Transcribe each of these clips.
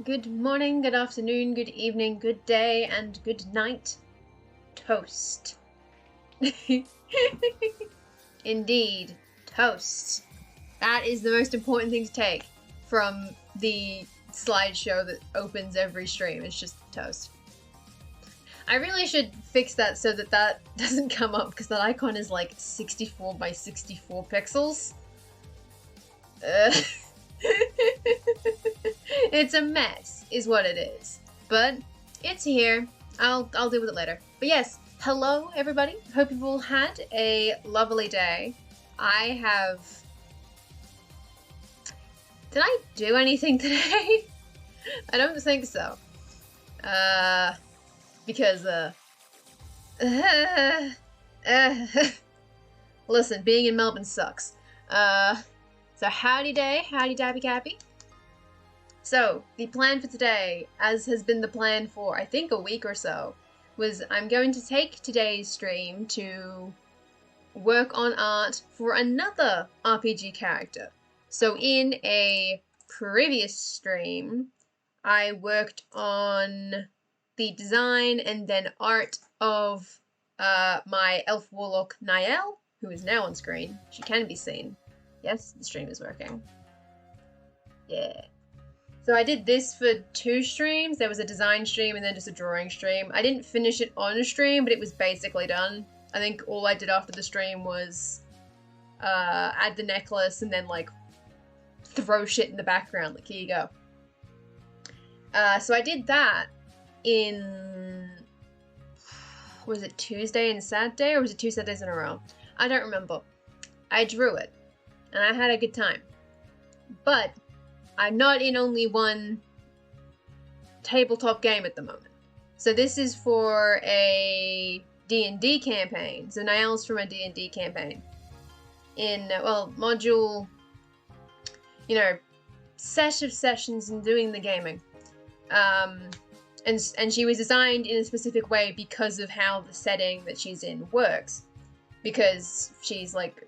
Good morning, good afternoon, good evening, good day, and good night. Toast. Indeed, toast. That is the most important thing to take from the slideshow that opens every stream. It's just toast. I really should fix that so that that doesn't come up, because that icon is like 64 by 64 pixels. It's a mess, is what it is. But it's here. I'll deal with it later. But yes, hello everybody. Hope you've all had a lovely day. I have... Did I do anything today? I don't think so. Because, listen, being in Melbourne sucks. So howdy day, howdy dabby gappy. So, the plan for today, as has been the plan for, I think, a week or so, was I'm going to take today's stream to work on art for another RPG character. So in a previous stream, I worked on the design and then art of my elf warlock Niall, who is now on screen. She can be seen. Yes, the stream is working. Yeah. So I did this for 2 streams. There was a design stream and then just a drawing stream. I didn't finish it on a stream, but it was basically done. I think all I did after the stream was add the necklace and then like throw shit in the background. Like, here you go. So I did that in... Was it Tuesday and Saturday, or was it 2 Saturdays in a row? I don't remember. I drew it, and I had a good time. But I'm not in only one tabletop game at the moment. So this is for a D&D campaign. So Niall's from a D&D campaign. In, well, module, you know, set of sessions and doing the gaming. And she was designed in a specific way because of how the setting that she's in works. Because she's like,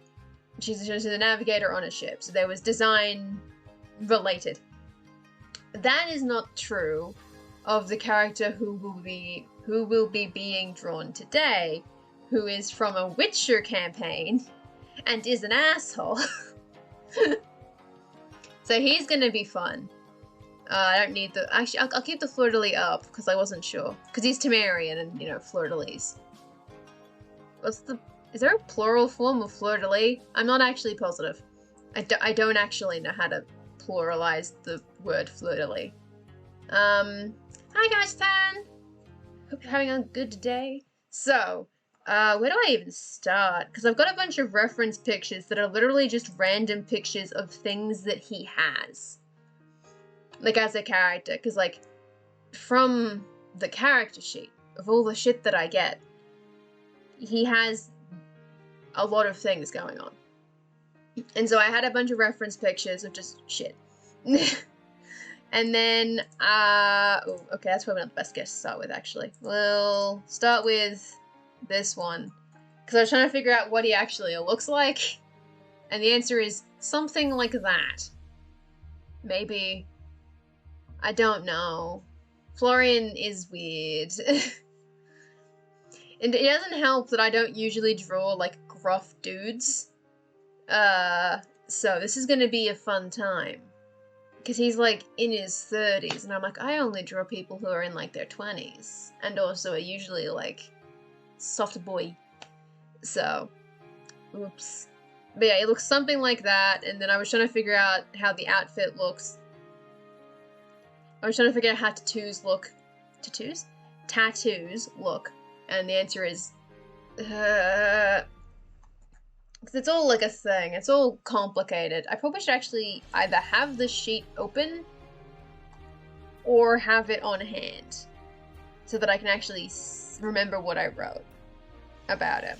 she's a navigator on a ship. So there was design related. That is not true of the character who will be being drawn today, who is from a Witcher campaign and is an asshole. So he's gonna be fun. I don't need the... Actually, I'll keep the fleur-de-lis up, because I wasn't sure. Because he's Temerian and, you know, fleur-de-lis. What's the... Is there a plural form of fleur-de-lis? I'm not actually positive. I don't actually know how to pluralize the word fleur-de-lis. Hi guys, fan! Hope you're having a good day. So, where do I even start? Because I've got a bunch of reference pictures that are literally just random pictures of things that he has. Like, as a character. Because, like, from the character sheet, of all the shit that I get, he has a lot of things going on. And so I had a bunch of reference pictures of just shit. And then, oh, okay, that's probably not the best guess to start with, actually. We'll start with this one. Because I was trying to figure out what he actually looks like. And the answer is something like that. Maybe. I don't know. Florian is weird. And it doesn't help that I don't usually draw, like, gruff dudes. So this is gonna be a fun time. Because he's, like, in his 30s, and I'm like, I only draw people who are in, like, their 20s. And also are usually, like, soft boy. So, oops. But yeah, it looks something like that, and then I was trying to figure out how the outfit looks. I was trying to figure out how tattoos look. Tattoos? Tattoos look. And the answer is... Because it's all like a thing. It's all complicated. I probably should actually either have the sheet open or have it on hand so that I can actually remember what I wrote about him.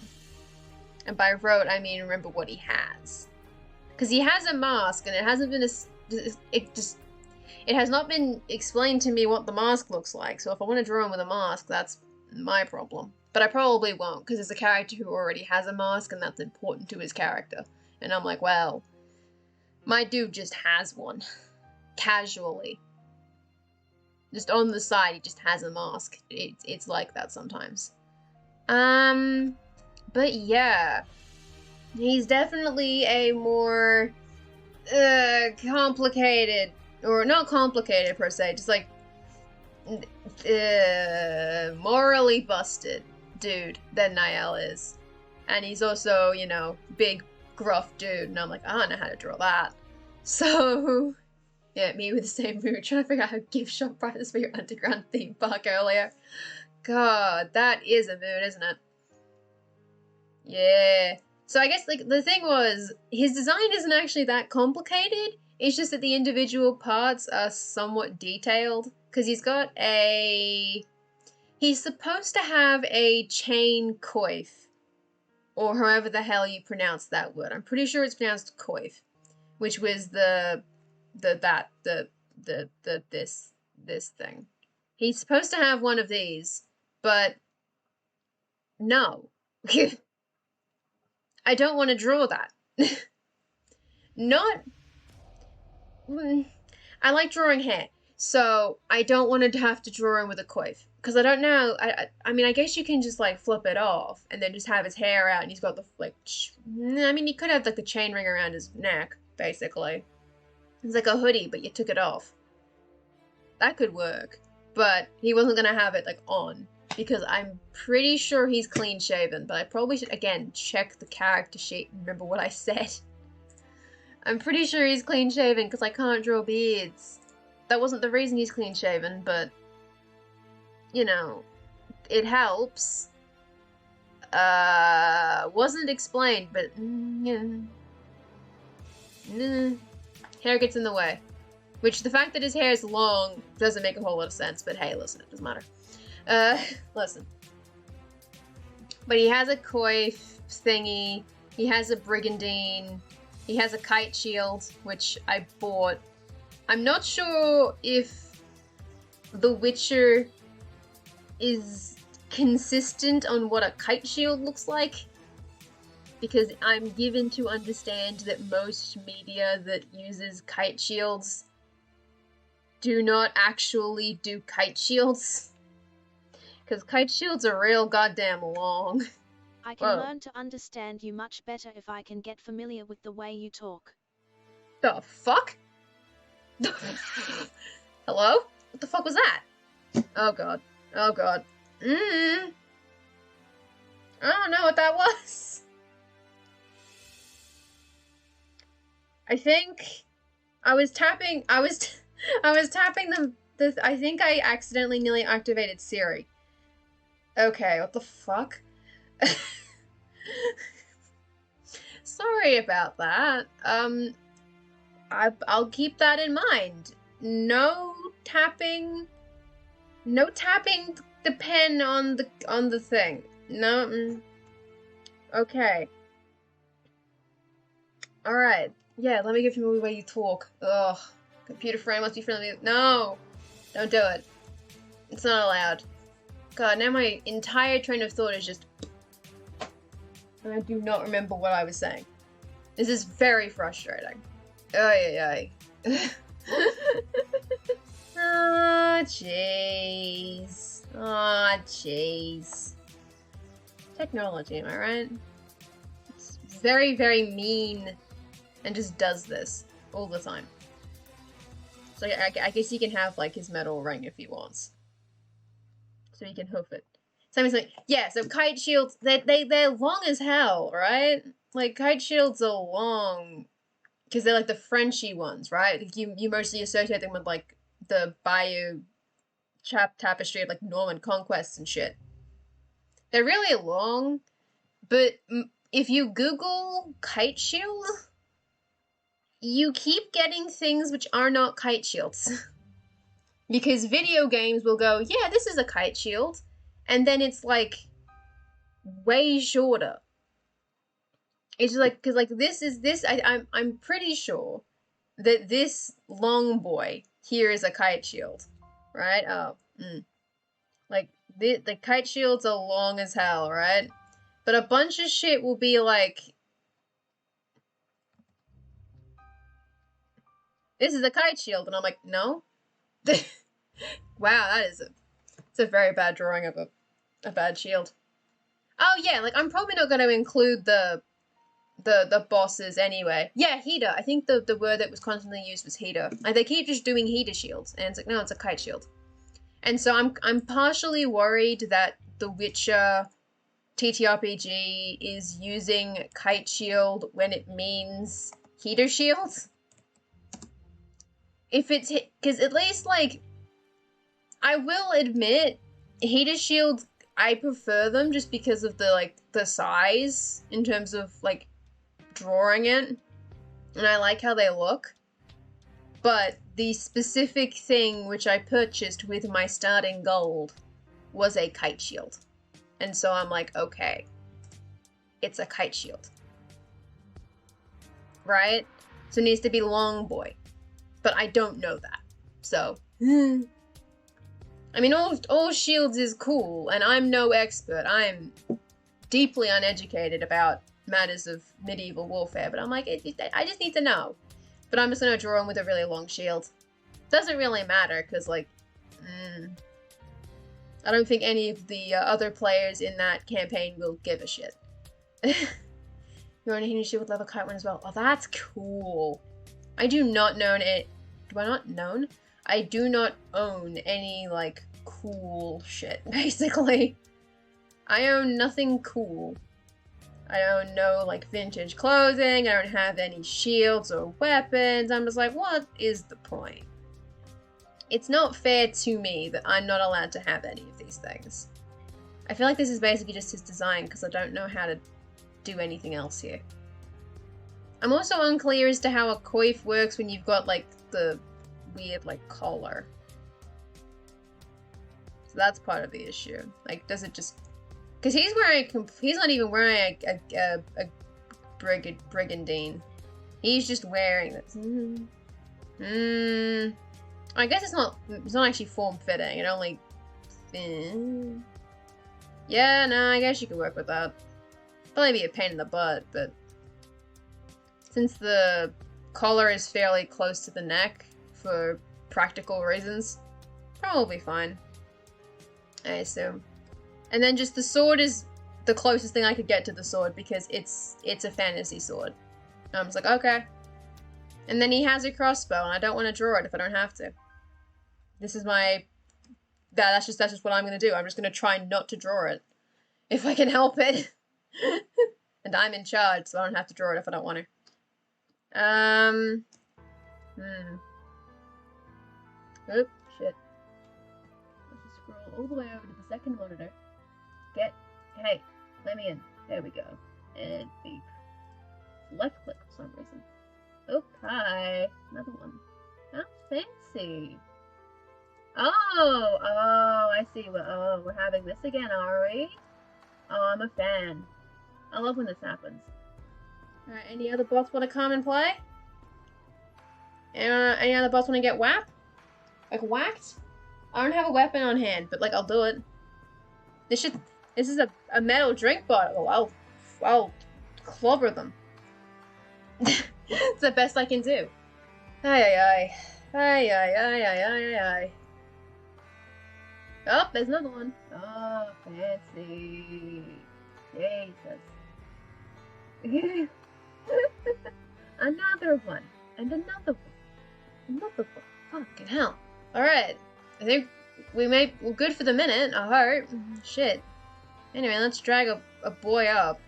And by wrote, I mean remember what he has. Because he has a mask and it hasn't been it has not been explained to me what the mask looks like. So if I want to draw him with a mask, that's my problem. But I probably won't, because there's a character who already has a mask, and that's important to his character. And I'm like, well, my dude just has one. Casually. Just on the side, he just has a mask. It's like that sometimes. But yeah. He's definitely a more, complicated, or not complicated per se, just like, morally busted dude than Niall is. And he's also, you know, big, gruff dude, and I'm like, I don't know how to draw that. So, yeah, me with the same mood, trying to figure out how to give shop prices for your underground theme park earlier. God, that is a mood, isn't it? Yeah. So I guess, like, the thing was, his design isn't actually that complicated. It's just that the individual parts are somewhat detailed. Because he's got a... He's supposed to have a chain coif. Or however the hell you pronounce that word. I'm pretty sure it's pronounced coif. Which was this thing. He's supposed to have one of these. But... no. I don't want to draw that. Not... I like drawing hair, so I don't want to have to draw him with a coif. Because I don't know, I mean, I guess you can just, like, flip it off and then just have his hair out and he's got the, like, I mean, he could have, like, the chain ring around his neck, basically. It's like a hoodie, but you took it off. That could work. But he wasn't going to have it, like, on. Because I'm pretty sure he's clean shaven, but I probably should, again, check the character sheet and remember what I said. I'm pretty sure he's clean shaven because I can't draw beards. That wasn't the reason he's clean shaven, but, you know, it helps. Wasn't explained, but, yeah. Hair gets in the way. Which, the fact that his hair is long doesn't make a whole lot of sense, but hey, listen, it doesn't matter. Listen. But he has a coif thingy, he has a brigandine, he has a kite shield, which I bought. I'm not sure if The Witcher is consistent on what a kite shield looks like, because I'm given to understand that most media that uses kite shields do not actually do kite shields. Because kite shields are real goddamn long. I can learn to understand you much better if I can get familiar with the way you talk. The fuck? Hello? What the fuck was that? Oh god. Oh god. I don't know what that was. I think I was tapping I think I accidentally nearly activated Siri. Okay, what the fuck? Sorry about that. I'll keep that in mind. No tapping the pen on the thing. No. Okay. All right. Yeah, let me give you the way you talk. Ugh. Computer frame must be friendly. No, don't do it. It's not allowed. God, now my entire train of thought is just... and I do not remember what I was saying. This is very frustrating. Ay. Ah, jeez. Ah, jeez. Technology, am I right? It's very, very mean and just does this all the time. So I guess he can have, like, his metal ring if he wants. So he can hoof it. Sammy's like, yeah, so kite shields, they're long as hell, right? Like, kite shields are long, because they're, like, the Frenchy ones, right? Like, you mostly associate them with, like, the Bayeux tapestry of, like, Norman conquests and shit. They're really long, but if you Google kite shield, you keep getting things which are not kite shields. Because video games will go, yeah, this is a kite shield. And then it's, like, way shorter. It's just like, because, like, I'm pretty sure that this long boy here is a kite shield. Right? Oh, Like, the kite shields are long as hell, right? But a bunch of shit will be like, this is a kite shield. And I'm like, no. Wow, it's a very bad drawing of a bad shield. Oh yeah, like I'm probably not going to include the bosses anyway. Yeah, heater. I think the word that was constantly used was heater. Like they keep just doing heater shields, and it's like no, it's a kite shield. And so I'm partially worried that The Witcher TTRPG is using kite shield when it means heater shields. If it's because at least like I will admit heater shields I prefer them just because of the size in terms of like drawing it, and I like how they look. But the specific thing which I purchased with my starting gold was a kite shield. And so I'm like, okay, it's a kite shield. Right? So it needs to be long boy. But I don't know that. So, I mean, all shields is cool, and I'm no expert. I'm deeply uneducated about matters of medieval warfare, but I'm like, I just need to know. But I'm just gonna draw him with a really long shield. Doesn't really matter, because, like, I don't think any of the other players in that campaign will give a shit. You're on a heating shield with leather kite one as well. Oh, that's cool. I do not know it. Do I not known? I do not own any, like, cool shit, basically. I own nothing cool. I own no, like, vintage clothing. I don't have any shields or weapons. I'm just like, what is the point? It's not fair to me that I'm not allowed to have any of these things. I feel like this is basically just his design because I don't know how to do anything else here. I'm also unclear as to how a coif works when you've got, like, the weird, like, collar. So that's part of the issue. Like, does it just... Because he's not even wearing a brigandine. He's just wearing this. I guess it's not actually form-fitting. It only... Yeah, no, I guess you could work with that. Probably be a pain in the butt, but... Since the collar is fairly close to the neck, for practical reasons, probably fine. I assume. And then just the sword is the closest thing I could get to the sword because it's a fantasy sword. And I'm just like, okay. And then he has a crossbow, and I don't want to draw it if I don't have to. This is my... That's just what I'm going to do. I'm just going to try not to draw it. If I can help it. And I'm in charge, so I don't have to draw it if I don't want to. Oop, shit. Let's just scroll all the way over to the second monitor. Hey, let me in. There we go. And beep. Left click for some reason. Oh, hi. Another one. How fancy. Oh, I see. We're having this again, are we? Oh, I'm a fan. I love when this happens. Alright, any other bots want to come and play? Any other bots want to get whacked? Like, whacked? I don't have a weapon on hand, but, like, I'll do it. This is a metal drink bottle. I'll clobber them. It's the best I can do. Aye. Oh, there's another one. Oh, fancy. Jesus. Another one. And another one. Fucking hell. Alright. I think we're good for the minute, I hope. Shit. Anyway, let's drag a boy up.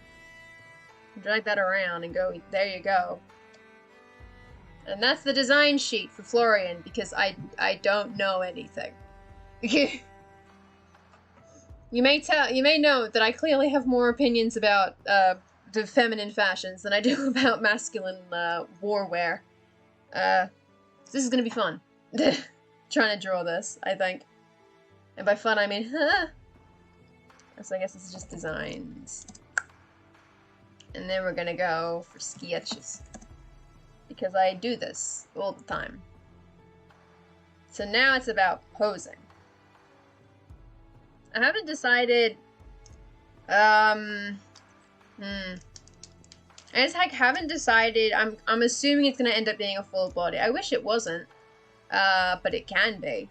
Drag that around and go, there you go. And that's the design sheet for Florian, because I don't know anything. You may know that I clearly have more opinions about the feminine fashions than I do about masculine warwear. This is gonna be fun. Trying to draw this, I think. And by fun, I mean, so I guess this is just designs. And then we're gonna go for sketches. Because I do this all the time. So now it's about posing. I haven't decided, I just haven't decided. I'm assuming it's gonna end up being a full body. I wish it wasn't, but it can be.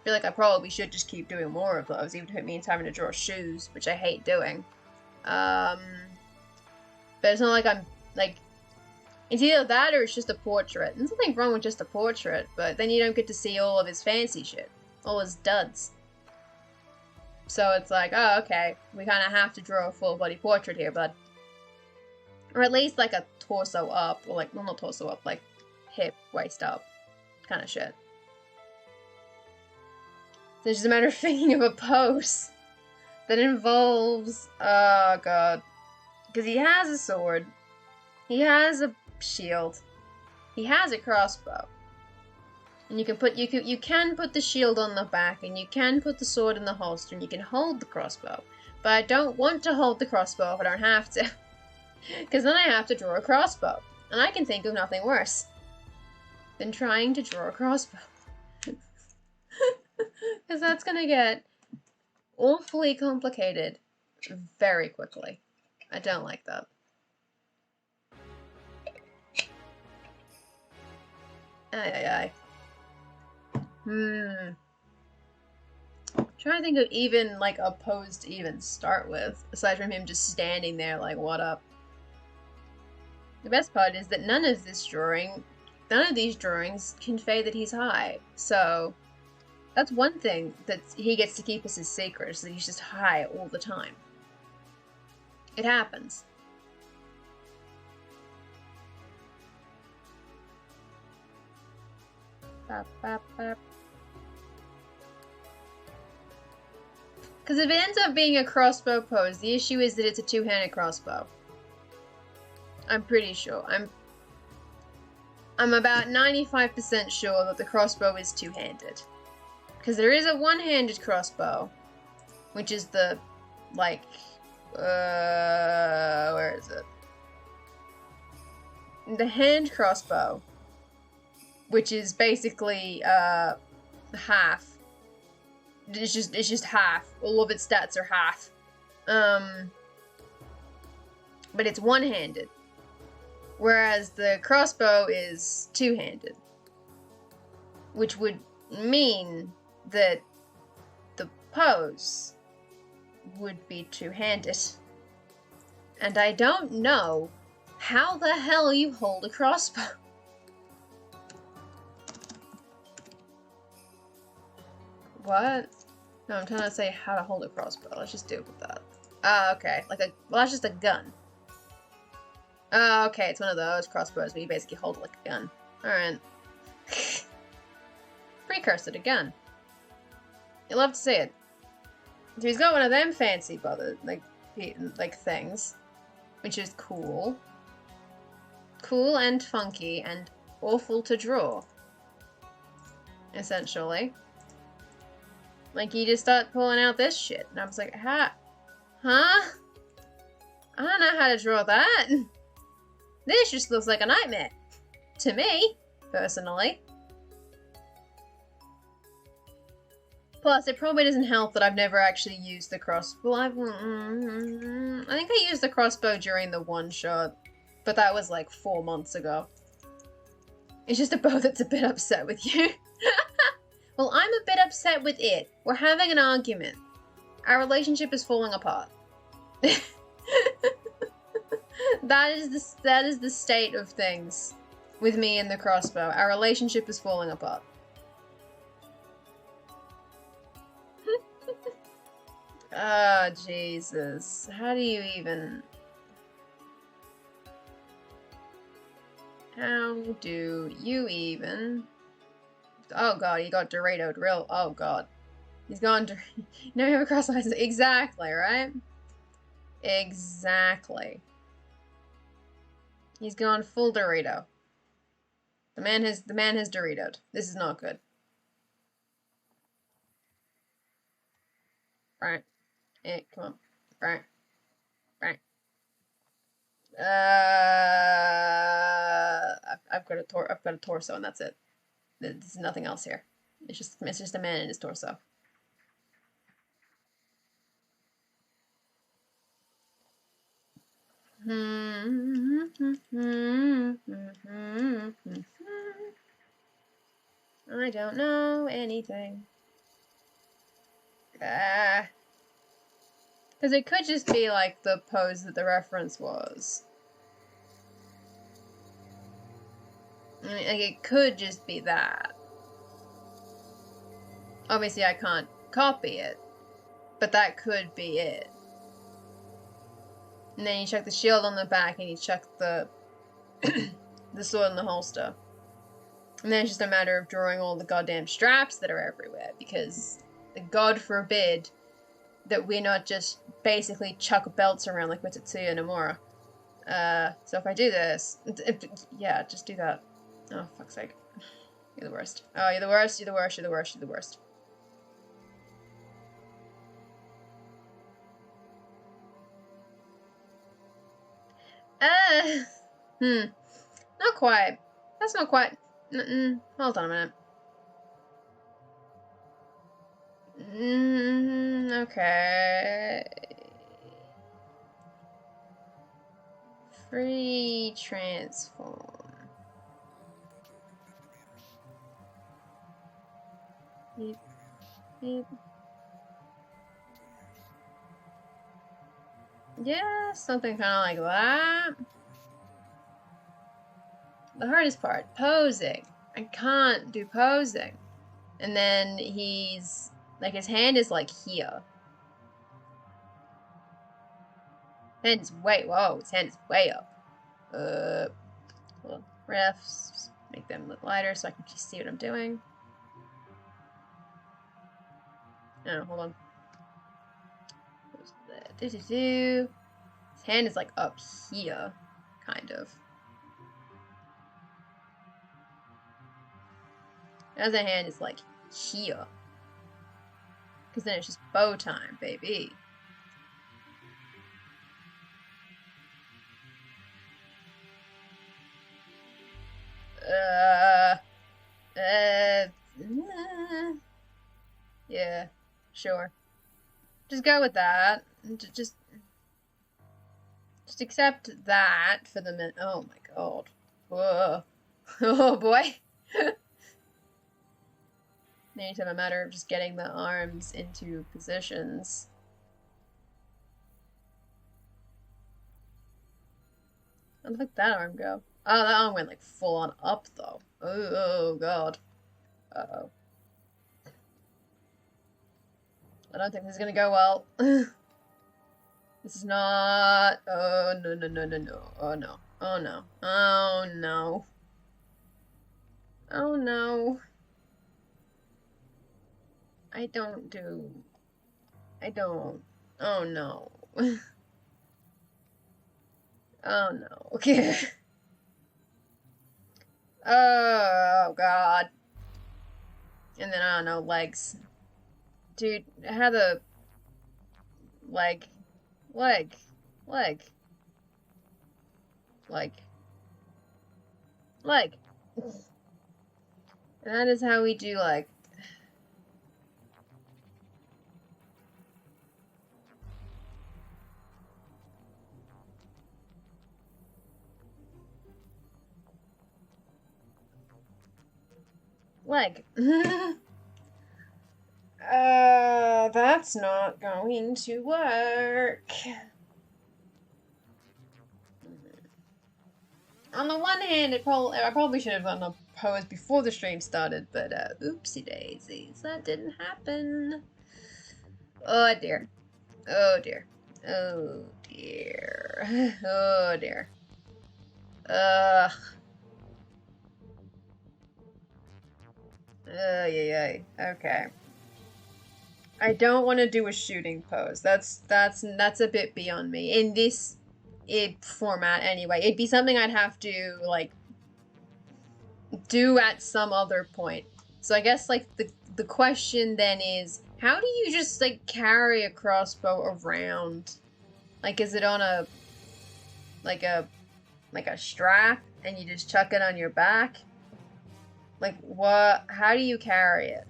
feel like I probably should just keep doing more of those, even if it means having to draw shoes, which I hate doing. But it's not like I'm, like, it's either that or it's just a portrait. There's nothing wrong with just a portrait, but then you don't get to see all of his fancy shit. All his duds. So it's like, oh, okay, we kind of have to draw a full body portrait here, bud. Or at least like a torso up, or like, well, not torso up, like hip, waist up kind of shit. So it's just a matter of thinking of a pose that involves, oh god, because he has a sword, he has a shield, he has a crossbow, and you can put the shield on the back, and you can put the sword in the holster, and you can hold the crossbow. But I don't want to hold the crossbow if I don't have to, because then I have to draw a crossbow, and I can think of nothing worse than trying to draw a crossbow. Because that's gonna get awfully complicated very quickly. I don't like that. Aye. Trying to think of even like a pose to even start with, aside from him just standing there like, what up? The best part is that none of these drawings convey that he's high, so that's one thing that he gets to keep as his secret, is that he's just high all the time. It happens. Bop, bop, bop. Because if it ends up being a crossbow pose, the issue is that it's a two-handed crossbow. I'm pretty sure. I'm about 95% sure that the crossbow is two-handed. Because there is a one-handed crossbow, which is the, like, where is it? The hand crossbow, which is basically, half. It's just half. All of its stats are half. But it's one-handed. Whereas the crossbow is two-handed. Which would mean that the pose would be two-handed. And I don't know how the hell you hold a crossbow. What? No, I'm trying to say how to hold a crossbow. Let's just do it with that. Okay. Well, that's just a gun. Okay, it's one of those crossbows where you basically hold it like a gun. Alright. Precursor to gun. You love to see it. So he's got one of them fancy like things, which is cool. Cool and funky and awful to draw. Essentially. Like, you just start pulling out this shit, and I was like, huh? I don't know how to draw that. This just looks like a nightmare. To me, personally. Plus, it probably doesn't help that I've never actually used the crossbow. Well, I think I used the crossbow during the one-shot, but that was like 4 months ago. It's just a bow that's a bit upset with you. Well, I'm a bit upset with it. We're having an argument. Our relationship is falling apart. That is the state of things with me and the crossbow. Our relationship is falling apart. Oh, Jesus. How do you even... Oh god, he got Doritoed real... Oh god. He's gone... No, you have a cross eyes. Exactly, right? Exactly. He's gone full Dorito. The man has Doritoed. This is not good. Right. Come on. Right. I've got a torso and that's it. There's nothing else here. It's just a man and his torso. I don't know anything. Because it could just be like the pose that the reference was. I mean, like, it could just be that. Obviously, I can't copy it, but that could be it. And then you chuck the shield on the back, and you chuck the the sword in the holster. And then it's just a matter of drawing all the goddamn straps that are everywhere, because God forbid that we're not just basically chuck belts around like with Tetsuya Nomura. So if I do this, yeah, just do that. Oh, fuck's sake. You're the worst. Oh, you're the worst, you're the worst, you're the worst, you're the worst. Not quite. That's not quite. Hold on a minute. Okay. Free transform. Beep, beep. Yeah, something kind of like that. The hardest part, posing. I can't do posing. And then he's, like, his hand is, like, here. His hand is way up. Well, refs, make them look lighter so I can just see what I'm doing. Oh, hold on. His hand is, like, up here, kind of. The other hand is, like, here. Because then it's just bow time, baby. Yeah, sure. Just go with that. Just accept that for the minute. Oh my god. Whoa. Oh boy. Now it's a matter of just getting the arms into positions. How the fuck that arm go? Oh, that arm went like full on up though. Oh god. Uh-oh. I don't think this is gonna go well. This is not... Oh, no, no, no, no, no. Oh, no. Oh, no. Oh, no. Oh, no. I don't. Oh, no. Oh, no. Okay. Oh, God. And then, I don't know, legs. Dude, how the... Leg. And that is how we do, like... That's not going to work. On the one hand, I probably should have done a pose before the stream started, but oopsie daisies, that didn't happen. Oh dear. Oh dear. Oh dear. Oh dear. Ugh. Yeah. Okay. I don't want to do a shooting pose. That's a bit beyond me. In this format anyway. It'd be something I'd have to, like, do at some other point. So I guess, like, the question then is, how do you just, like, carry a crossbow around? Like, is it on a, like a strap, and you just chuck it on your back? Like, what? How do you carry it?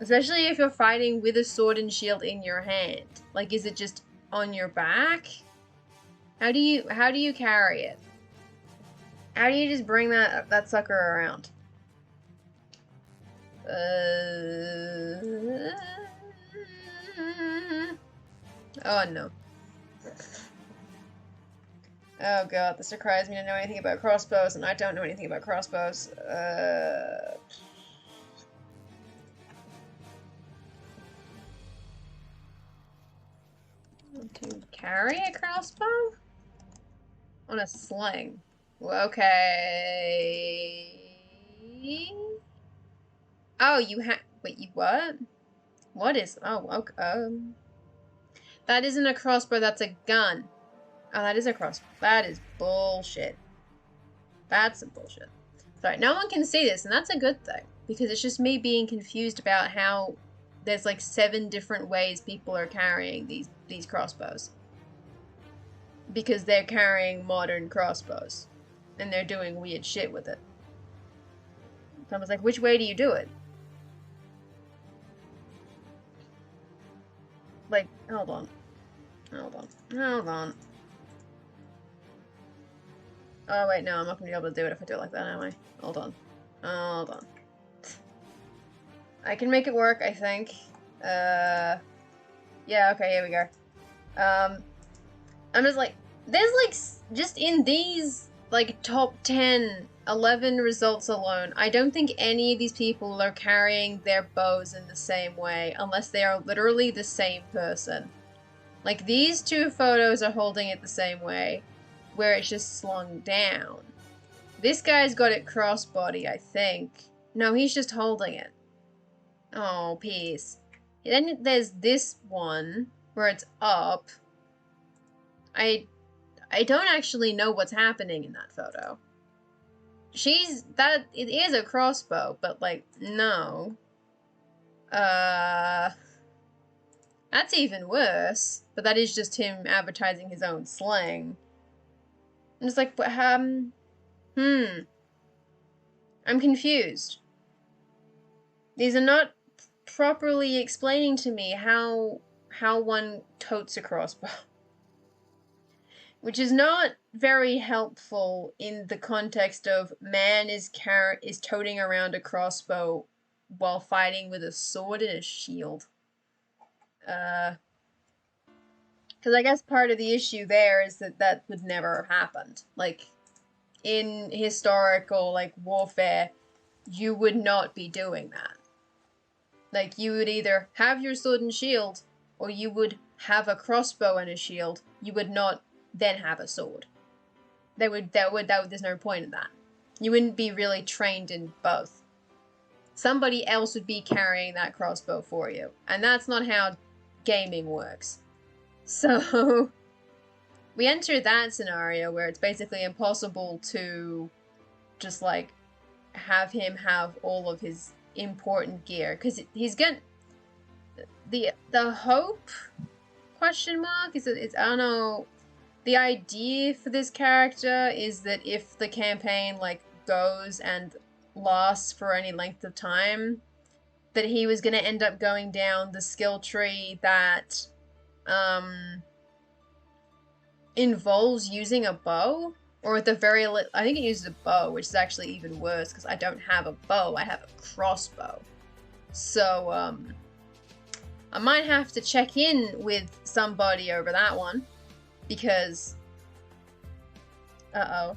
Especially if you're fighting with a sword and shield in your hand. Like, is it just on your back? How do you carry it? How do you just bring that sucker around? Oh no. Oh god, this requires me to know anything about crossbows, and I don't know anything about crossbows. To carry a crossbow? On a sling. Okay. Oh, you wait, you what? What is, oh, okay. That isn't a crossbow, that's a gun. Oh, that is a crossbow. That is bullshit. That's some bullshit. Sorry, no one can see this, and that's a good thing. Because it's just me being confused about how there's like 7 different ways people are carrying these crossbows. Because they're carrying modern crossbows. And they're doing weird shit with it. So I was like, which way do you do it? Like, hold on. Hold on. Hold on. Oh, wait, no, I'm not going to be able to do it if I do it like that, am I? Hold on. Hold on. I can make it work, I think. Yeah, okay, here we go. I'm just like, there's like, just in these, like, top 10, 11 results alone, I don't think any of these people are carrying their bows in the same way, unless they are literally the same person. Like, these 2 photos are holding it the same way, where it's just slung down. This guy's got it crossbody, I think. No, he's just holding it. Oh, peace. Then there's this one, where it's up. I don't actually know what's happening in that photo. It is a crossbow, but like, no. That's even worse. But that is just him advertising his own sling. I'm just like, I'm confused. These are not properly explaining to me how one totes a crossbow. Which is not very helpful in the context of man is toting around a crossbow while fighting with a sword and a shield. Because I guess part of the issue there is that would never have happened. Like, in historical, like, warfare, you would not be doing that. Like, you would either have your sword and shield, or you would have a crossbow and a shield. You would not then have a sword. There's no point in that. You wouldn't be really trained in both. Somebody else would be carrying that crossbow for you. And that's not how gaming works. So, we enter that scenario where it's basically impossible to just, like, have him have all of his important gear. Because he's gonna... The hope? Question mark? Is it... I don't know... The idea for this character is that if the campaign, like, goes and lasts for any length of time, that he was gonna end up going down the skill tree that, involves using a bow, or at the very I think it uses a bow, which is actually even worse, because I don't have a bow, I have a crossbow. So, I might have to check in with somebody over that one. Because, because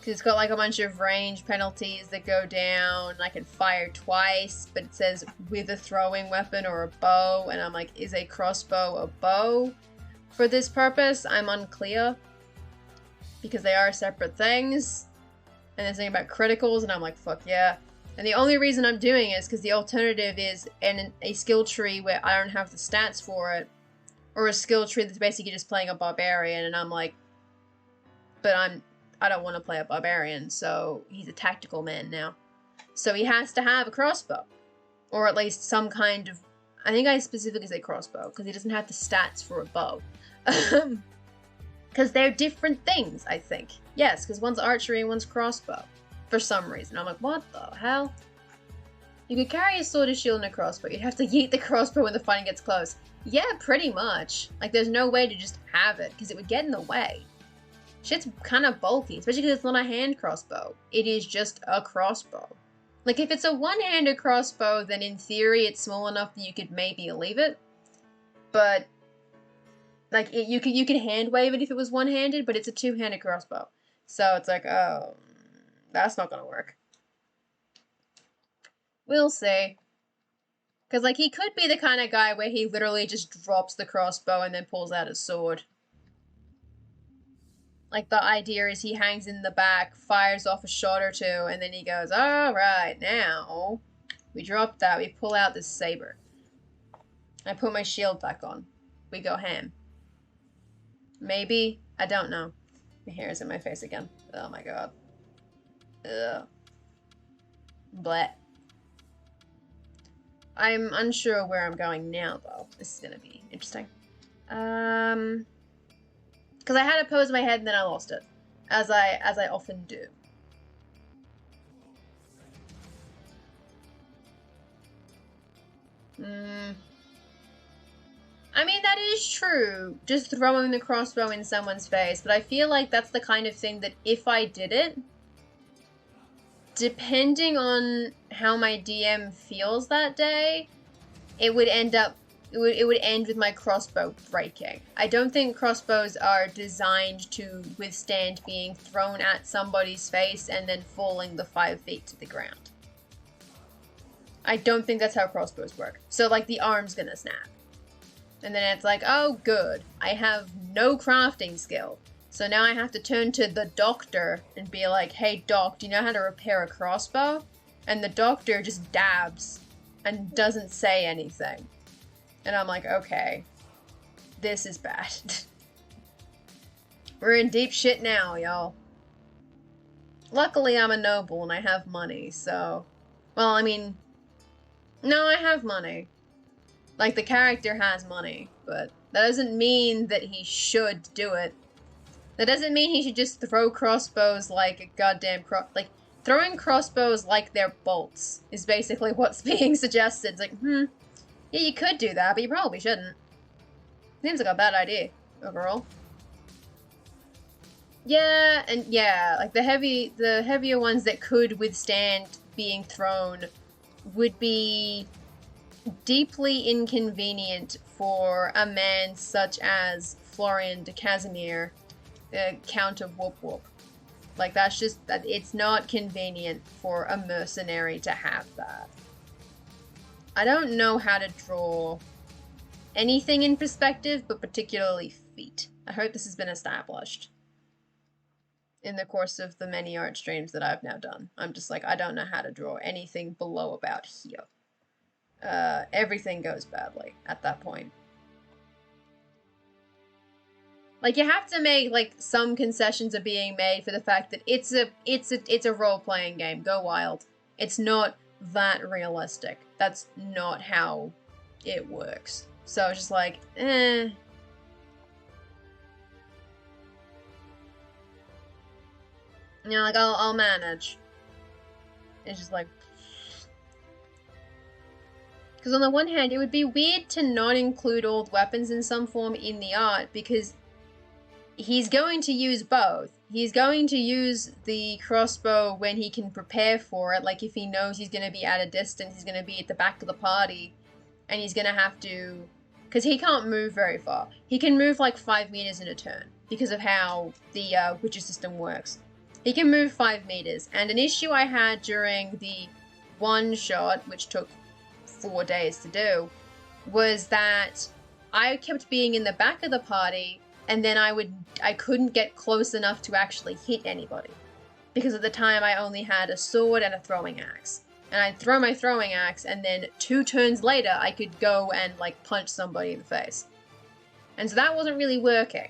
it's got like a bunch of range penalties that go down. I can fire twice, but it says with a throwing weapon or a bow, and I'm like, is a crossbow a bow for this purpose? I'm unclear, because they are separate things, and there's something about criticals, and I'm like, fuck yeah. And the only reason I'm doing it is because the alternative is a skill tree where I don't have the stats for it, or a skill tree that's basically just playing a barbarian, and I'm like, but I don't want to play a barbarian, so he's a tactical man now. So he has to have a crossbow, or at least some kind of, I think I specifically say crossbow, because he doesn't have the stats for a bow. Because they're different things, I think. Yes, because one's archery and one's crossbow. For some reason. I'm like, what the hell? You could carry a sword, a shield, and a crossbow. You'd have to yeet the crossbow when the fighting gets close. Yeah, pretty much. Like, there's no way to just have it, because it would get in the way. Shit's kind of bulky, especially because it's not a hand crossbow. It is just a crossbow. Like, if it's a one-handed crossbow, then in theory it's small enough that you could maybe leave it. But, like, you could hand wave it if it was one-handed, but it's a two-handed crossbow. So it's like, oh, that's not gonna work. We'll see. Because, like, he could be the kind of guy where he literally just drops the crossbow and then pulls out his sword. Like, the idea is he hangs in the back, fires off a shot or two, and then he goes, alright, now we drop that, we pull out this saber. I put my shield back on. We go ham. Maybe? I don't know. My hair is in my face again. Oh my god. Ugh. Bleh. I'm unsure where I'm going now, though. This is gonna be interesting. Because I had it posed in my head and then I lost it. As I often do. I mean, that is true. Just throwing the crossbow in someone's face. But I feel like that's the kind of thing that if I did it, depending on how my DM feels that day, it would end up, it would end with my crossbow breaking. I don't think crossbows are designed to withstand being thrown at somebody's face and then falling the 5 feet to the ground. I don't think that's how crossbows work. So, like, the arm's gonna snap. And then it's like, oh, good. I have no crafting skill. So now I have to turn to the doctor and be like, hey, doc, do you know how to repair a crossbow? And the doctor just dabs and doesn't say anything. And I'm like, okay, this is bad. We're in deep shit now, y'all. Luckily, I'm a noble and I have money, so... Well, I mean... No, I have money. Like, the character has money, but that doesn't mean that he should do it. That doesn't mean he should just throw crossbows like a goddamn like, throwing crossbows like they're bolts is basically what's being suggested. It's like, yeah, you could do that, but you probably shouldn't. Seems like a bad idea, overall. Yeah, and yeah, like the heavier ones that could withstand being thrown would be deeply inconvenient for a man such as Florian de Kasimir, the Count of Whoop Whoop. Like, that's just, it's not convenient for a mercenary to have that. I don't know how to draw anything in perspective, but particularly feet. I hope this has been established in the course of the many art streams that I've now done. I'm just like, I don't know how to draw anything below about here. Everything goes badly at that point. Like, you have to make, like, some concessions are being made for the fact that it's a role-playing game. Go wild. It's not that realistic. That's not how it works. So it's just like, eh. You know, like, I'll manage. It's just like... Because on the one hand, it would be weird to not include old weapons in some form in the art, because he's going to use both. He's going to use the crossbow when he can prepare for it, like if he knows he's going to be at a distance, he's going to be at the back of the party, and he's going to have to... Because he can't move very far. He can move like 5 meters in a turn, because of how the Witcher system works. He can move 5 meters, and an issue I had during the one-shot, which took 4 days to do, was that I kept being in the back of the party, and then I couldn't get close enough to actually hit anybody. Because at the time I only had a sword and a throwing axe. And I'd throw my throwing axe, and then 2 turns later I could go and, like, punch somebody in the face. And so that wasn't really working.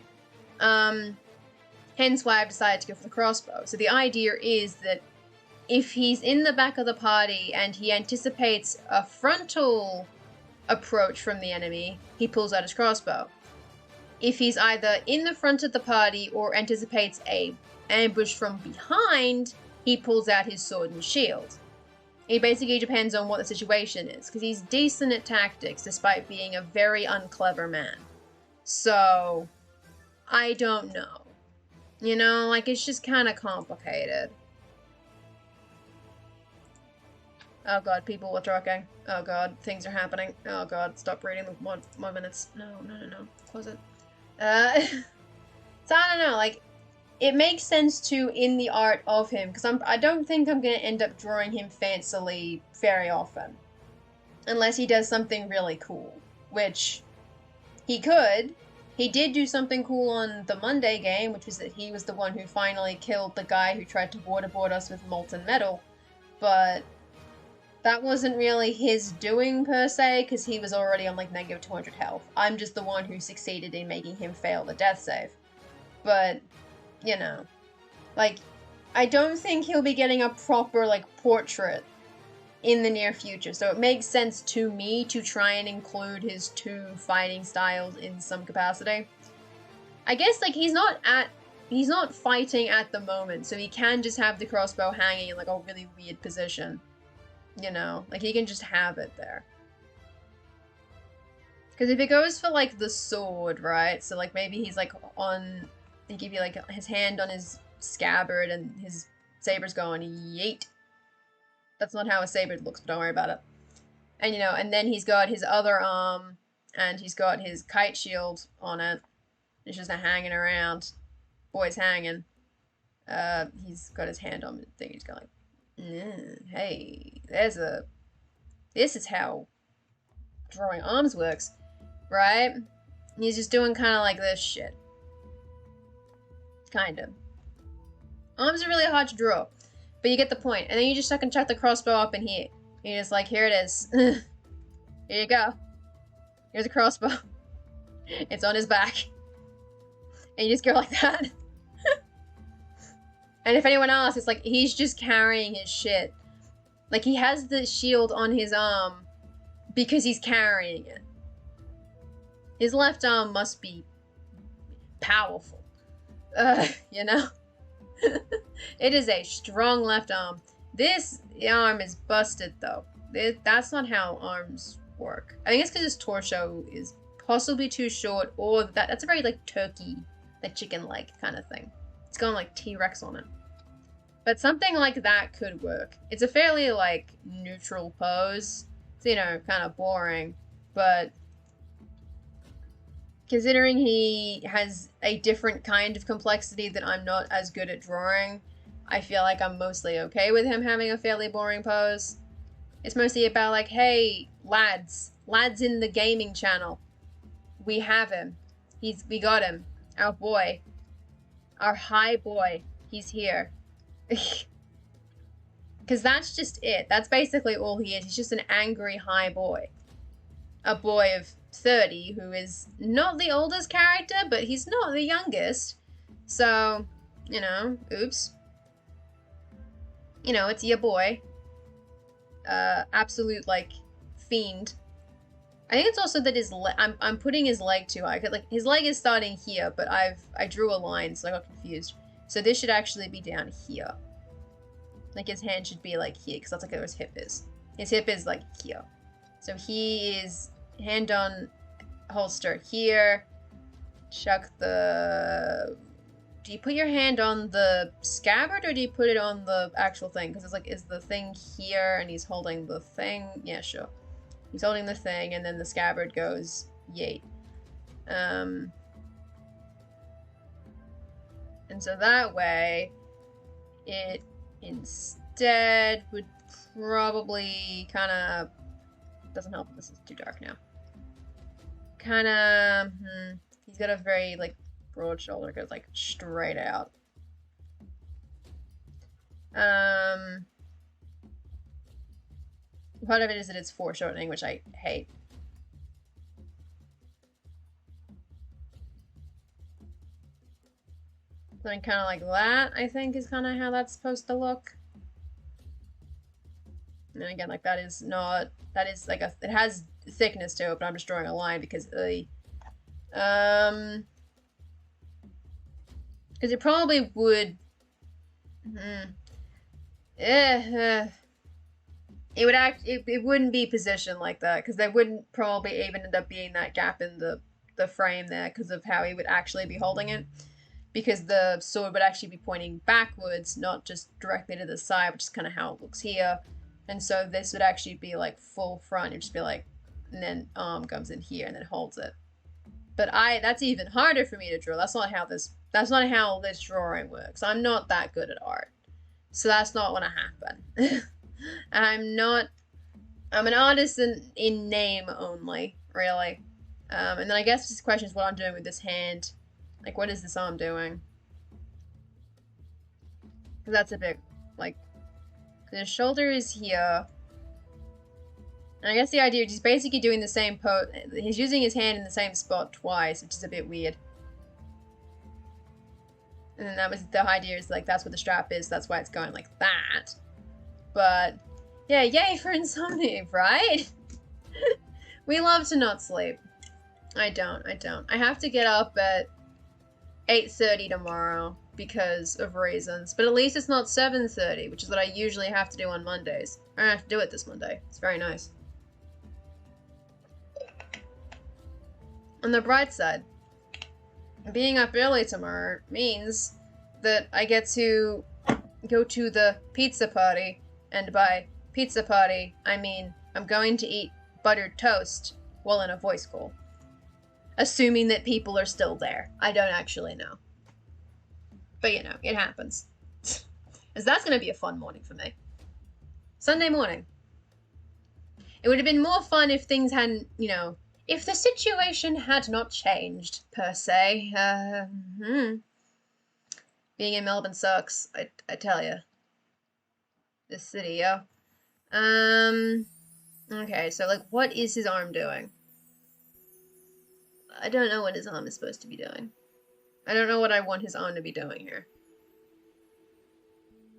Hence why I've decided to go for the crossbow. So the idea is that if he's in the back of the party and he anticipates a frontal approach from the enemy, he pulls out his crossbow. If he's either in the front of the party or anticipates a ambush from behind, he pulls out his sword and shield. It basically depends on what the situation is, because he's decent at tactics despite being a very unclever man. So, I don't know. You know, like, it's just kind of complicated. Oh god, people were talking. Oh god, things are happening. Oh god, stop reading the more minutes. No, no, no, no. Close it. So I don't know, like, it makes sense too in the art of him, because I don't think I'm gonna end up drawing him fancily very often. Unless he does something really cool. Which he could. He did do something cool on the Monday game, which was that he was the one who finally killed the guy who tried to waterboard us with molten metal. But that wasn't really his doing per se, because he was already on like negative 200 health. I'm just the one who succeeded in making him fail the death save. But, you know, like, I don't think he'll be getting a proper like portrait in the near future, so it makes sense to me to try and include his two fighting styles in some capacity. I guess, like, he's not fighting at the moment, so he can just have the crossbow hanging in, like, a really weird position. You know? Like, he can just have it there. Because if it goes for, like, the sword, right? So, like, maybe he's, like, on... They give you, like, his hand on his scabbard, and his saber's going, yeet. That's not how a saber looks, but don't worry about it. And, you know, and then he's got his other arm, and he's got his kite shield on it. It's just hanging around. Boy's hanging. He's got his hand on the thing. He's going like, hey, there's a... This is how drawing arms works, right? And he's just doing kind of like this shit. Kind of. Arms are really hard to draw. But you get the point. And then you just fucking chuck the crossbow up in here. And you're just like, here it is. Here you go. Here's a crossbow. It's on his back. And you just go like that. And if anyone asks, it's like, he's just carrying his shit. Like, he has the shield on his arm because he's carrying it. His left arm must be powerful. You know? It is a strong left arm. This arm is busted, though. That's not how arms work. I think it's because his torso is possibly too short, or that's a very, like, turkey, like, chicken leg kind of thing. It's got, like, T-Rex on it. But something like that could work. It's a fairly, like, neutral pose. It's, you know, kind of boring, but... Considering he has a different kind of complexity that I'm not as good at drawing, I feel like I'm mostly okay with him having a fairly boring pose. It's mostly about like, hey, lads in the gaming channel. We have him. We got him. Our boy. Our high boy. He's here. Because that's just it. That's basically all he is. He's just an angry high boy. A boy of 30 who is not the oldest character, but he's not the youngest. So, you know, oops. You know, it's your boy. Absolute, like, fiend. I think it's also that his I'm putting his leg too high. Like, his leg is starting here, but I drew a line, so I got confused. So this should actually be down here. Like, his hand should be, like, here, because that's, like, where his hip is. His hip is, like, here. So he is hand on holster here. Chuck the... Do you put your hand on the scabbard, or do you put it on the actual thing? Because it's like, is the thing here, and he's holding the thing? Yeah, sure. He's holding the thing, and then the scabbard goes, yeet. And so that way, it instead would probably kind of... Doesn't help, this is too dark now. Kind of... He's got a very, like, broad shoulder, goes, like, straight out. Part of it is that it's foreshortening, which I hate. Something kind of like that, I think, is kind of how that's supposed to look. And again, like, that is not... That is, like, it has thickness to it, but I'm just drawing a line because the... Because it probably would... It wouldn't be positioned like that, because there wouldn't probably even end up being that gap in the frame there because of how he would actually be holding it. Because the sword would actually be pointing backwards, not just directly to the side, which is kind of how it looks here. And so this would actually be like full front. It'd just be like, and then arm comes in here and then holds it. But that's even harder for me to draw. That's not how this drawing works. I'm not that good at art. So that's not gonna happen. I'm an artist in name only, really. And then I guess this question is what I'm doing with this hand. Like, what is this arm doing? Because that's a bit, like, his shoulder is here. And I guess the idea is he's basically doing the same pose. He's using his hand in the same spot twice, which is a bit weird. And then that was the idea is, like, that's what the strap is. That's why it's going like that. But, yeah, yay for insomnia, right? We love to not sleep. I don't. I have to get up at 8:30 tomorrow because of reasons. But at least it's not 7:30, which is what I usually have to do on Mondays. I don't have to do it this Monday. It's very nice. On the bright side, being up early tomorrow means that I get to go to the pizza party. And by pizza party, I mean I'm going to eat buttered toast while in a voice call. Assuming that people are still there. I don't actually know. But you know, it happens. As that's going to be a fun morning for me. Sunday morning. It would have been more fun if things hadn't, you know, if the situation had not changed, per se. Being in Melbourne sucks, I tell you. This city, yo. Okay, so, like, what is his arm doing? I don't know what his arm is supposed to be doing. I don't know what I want his arm to be doing here.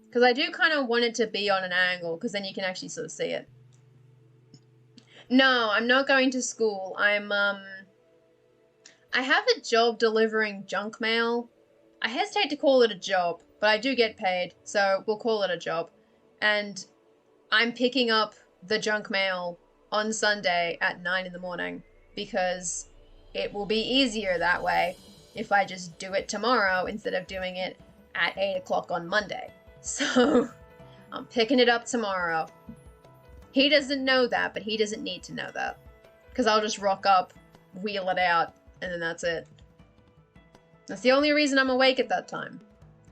Because I do kind of want it to be on an angle, because then you can actually sort of see it. No, I'm not going to school. I have a job delivering junk mail. I hesitate to call it a job, but I do get paid, so we'll call it a job. And I'm picking up the junk mail on Sunday at 9 in the morning, because it will be easier that way if I just do it tomorrow instead of doing it at 8 o'clock on Monday. So, I'm picking it up tomorrow. He doesn't know that, but he doesn't need to know that. Because I'll just rock up, wheel it out, and then that's it. That's the only reason I'm awake at that time.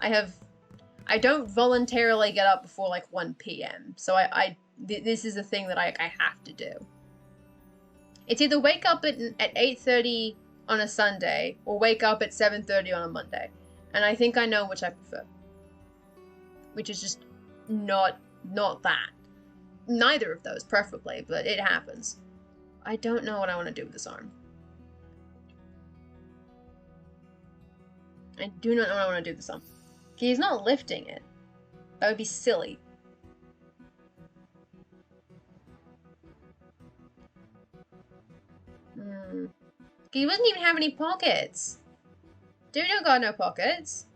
I don't voluntarily get up before like 1 p.m. So this is a thing that I have to do. It's either wake up at 8:30 on a Sunday or wake up at 7:30 on a Monday. And I think I know which I prefer. Which is just not that. Neither of those, preferably, but it happens. I don't know what I want to do with this arm. I do not know what I want to do with this arm. He's not lifting it. That would be silly. He doesn't even have any pockets. Dude, you don't got no pockets.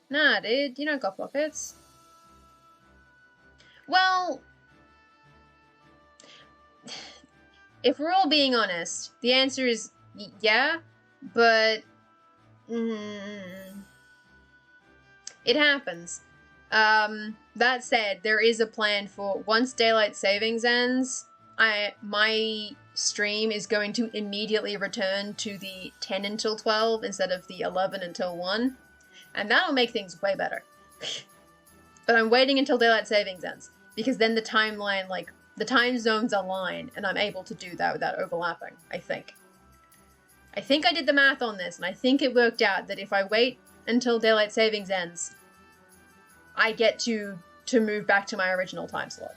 Nah, dude, you don't got pockets. Well, if we're all being honest, the answer is yeah, but it happens. That said, there is a plan for once daylight savings ends, my stream is going to immediately return to the 10 until 12 instead of the 11 until 1, and that'll make things way better. But I'm waiting until daylight savings ends, because then the timeline, like, the time zones align, and I'm able to do that without overlapping, I think. I think I did the math on this, and I think it worked out that if I wait until daylight savings ends, I get to move back to my original time slot.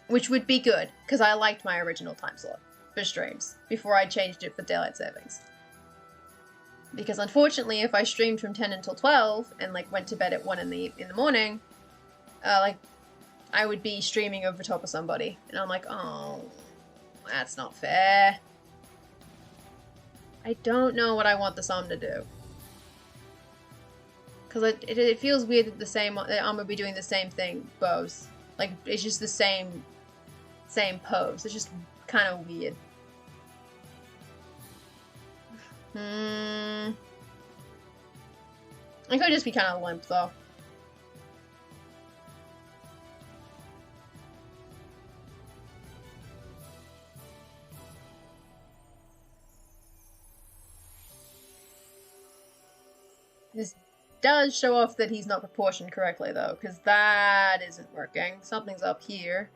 Which would be good, because I liked my original time slot for streams, before I changed it for daylight savings. Because unfortunately, if I streamed from 10 until 12, and, like, went to bed at 1 in the morning, like, I would be streaming over top of somebody. And I'm like, oh, that's not fair. I don't know what I want the arm to do. Because it feels weird that the arm would be doing the same thing both. Like, it's just the same pose. It's just kind of weird. It could just be kind of limp, though. This does show off that he's not proportioned correctly, though, because that isn't working. Something's up here.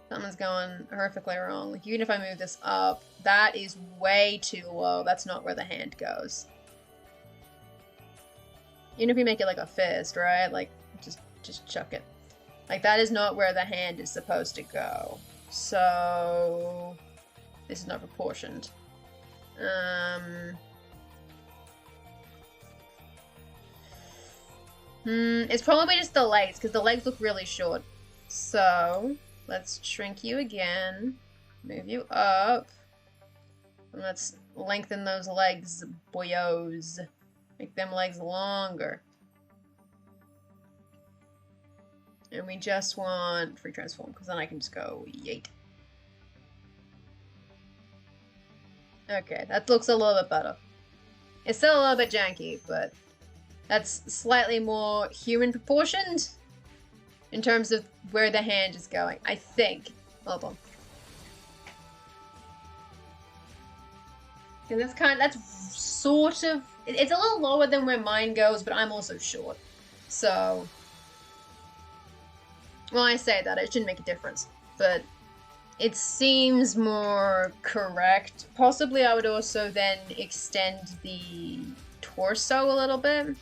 Something's going horrifically wrong. Like, even if I move this up, that is way too low. That's not where the hand goes. Even if we make it like a fist, right? Like, just chuck it. Like, that is not where the hand is supposed to go. So, this is not proportioned. It's probably just the legs, because the legs look really short. So, let's shrink you again. Move you up. And let's lengthen those legs, boyos. Make them legs longer. And we just want free transform, because then I can just go yeet. Okay, that looks a little bit better. It's still a little bit janky, but that's slightly more human proportioned in terms of where the hand is going, I think. Hold on. And that's sort of, it's a little lower than where mine goes, but I'm also short. So, well, I say that, it shouldn't make a difference, but it seems more correct. Possibly I would also then extend the torso a little bit.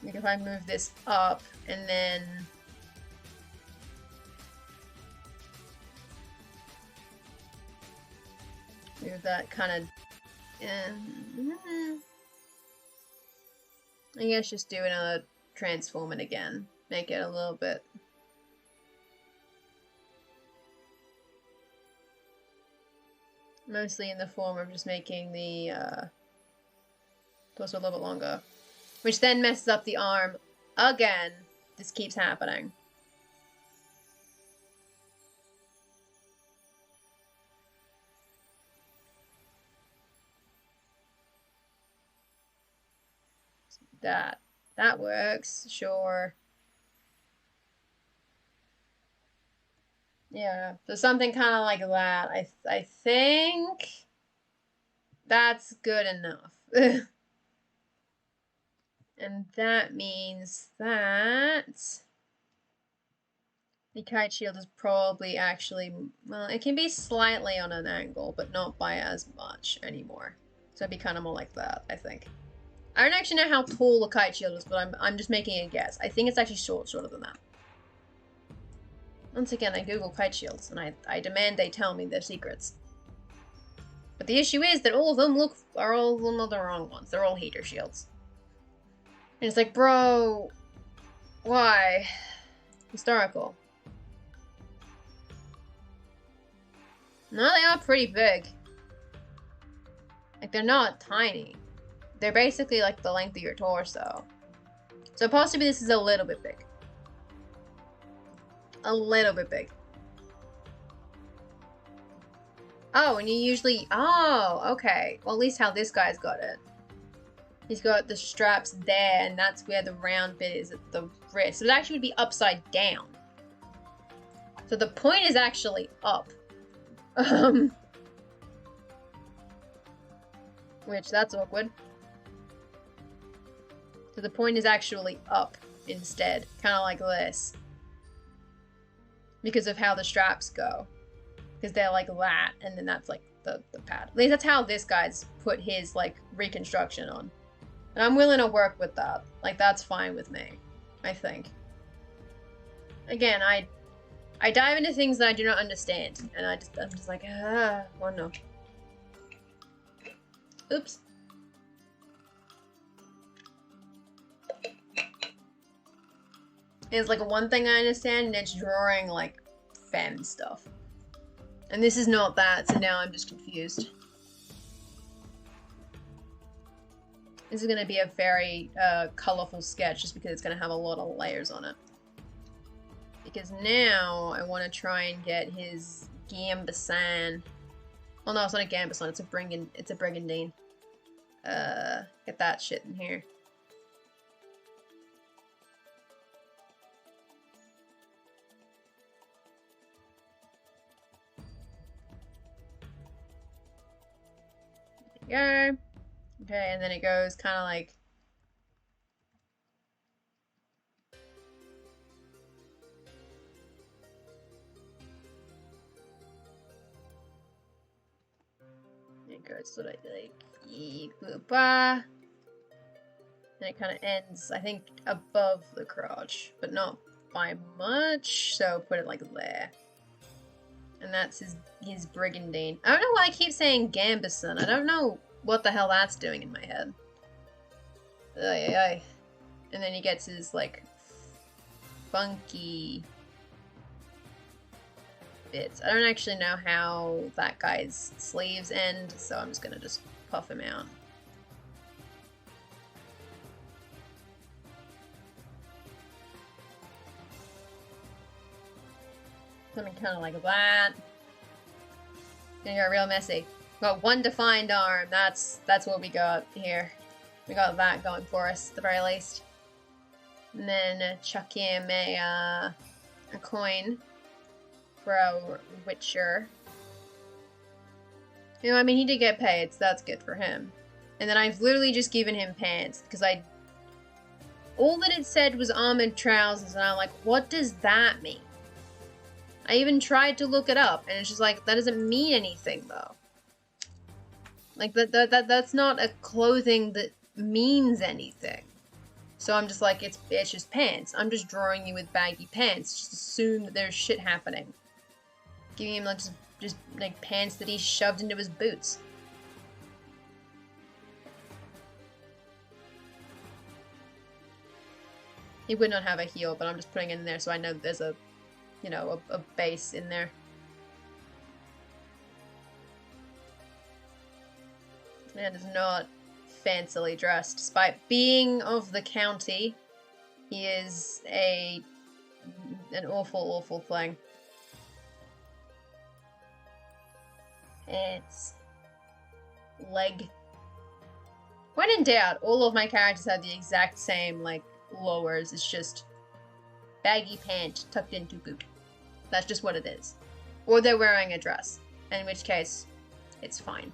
Like if I move this up and then move that kind of, I guess just do another transform it again. Make it a little bit. Mostly in the form of just making the torso a little bit longer. Which then messes up the arm again. This keeps happening. That works, sure. Yeah, so something kind of like that. I think that's good enough. And that means that the Kite Shield is probably actually, well, it can be slightly on an angle, but not by as much anymore. So it'd be kind of more like that, I think. I don't actually know how tall the Kite Shield is, but I'm just making a guess. I think it's actually shorter than that. Once again, I Google Kite Shields, and I demand they tell me their secrets. But the issue is that all of them are all the wrong ones. They're all heater shields. And it's like, bro, why? Historical. No, they are pretty big. Like, they're not tiny. They're basically like the length of your torso. So possibly this is a little bit big. A little bit big. Oh, and you usually... Oh, okay. Well, at least how this guy's got it. He's got the straps there, and that's where the round bit is at the wrist. So it actually would be upside down. So the point is actually up. Which, that's awkward. So the point is actually up instead. Kind of like this. Because of how the straps go. Because they're like that, and then that's like the pad. At least that's how this guy's put his, like, reconstruction on. And I'm willing to work with that. Like, that's fine with me, I think. Again, I dive into things that I do not understand. And I'm just like, oh no. Oops. It's like one thing I understand, and it's drawing, like, femme stuff. And this is not that, so now I'm just confused. This is going to be a very colorful sketch, just because it's going to have a lot of layers on it. Because now I want to try and get his gambeson. Oh no, it's not a gambeson, it's a brigandine. Get that shit in here. There we go. Okay, and then it goes kind of like... It goes sort of like... And it kind of ends, I think, above the crotch, but not by much, so put it like there. And that's his brigandine. I don't know why I keep saying Gambison. I don't know what the hell that's doing in my head. Ay, ay, ay. And then he gets his, like, funky bits. I don't actually know how that guy's sleeves end, so I'm just gonna just puff him out. Something kind of like that. Gonna get real messy. Got one defined arm. That's what we got here. We got that going for us, at the very least. And then chuck him a coin for our Witcher. You know, I mean, he did get paid, so that's good for him. And then I've literally just given him pants, because all that it said was armored trousers, and I'm like, what does that mean? I even tried to look it up, and it's just like, that doesn't mean anything, though. Like, that's not a clothing that means anything. So I'm just like, it's just pants. I'm just drawing you with baggy pants. Just assume that there's shit happening. Giving him, like, just like, pants that he shoved into his boots. He would not have a heel, but I'm just putting it in there so I know that there's a, you know, a base in there. This man is not fancily dressed. Despite being of the county, he is an awful, awful thing. Pants. Leg. When in doubt, all of my characters have the exact same, like, lowers. It's just baggy pant tucked into boot. That's just what it is. Or they're wearing a dress, in which case, it's fine.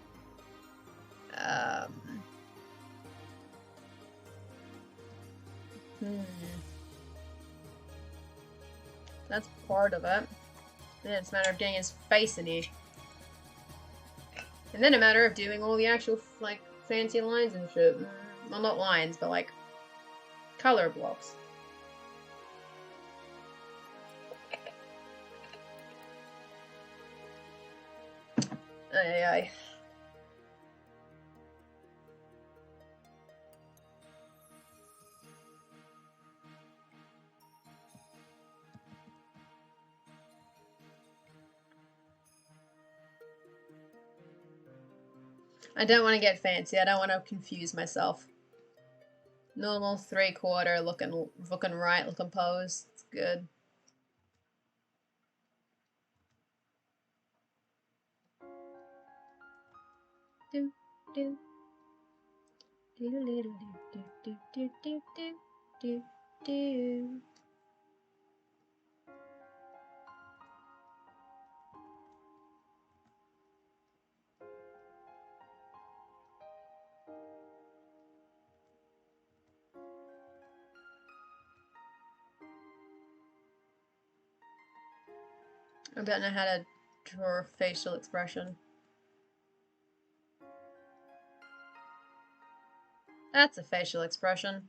That's part of it. Then it's a matter of getting his face in here. And then a matter of doing all the actual, like, fancy lines and shit. Well, not lines, but, like, color blocks. Ay, ay. I don't want to get fancy. I don't want to confuse myself. Normal 3/4 looking right, looking pose. It's good. Do do do do do do do do do do do. I don't know how to draw a facial expression. That's a facial expression.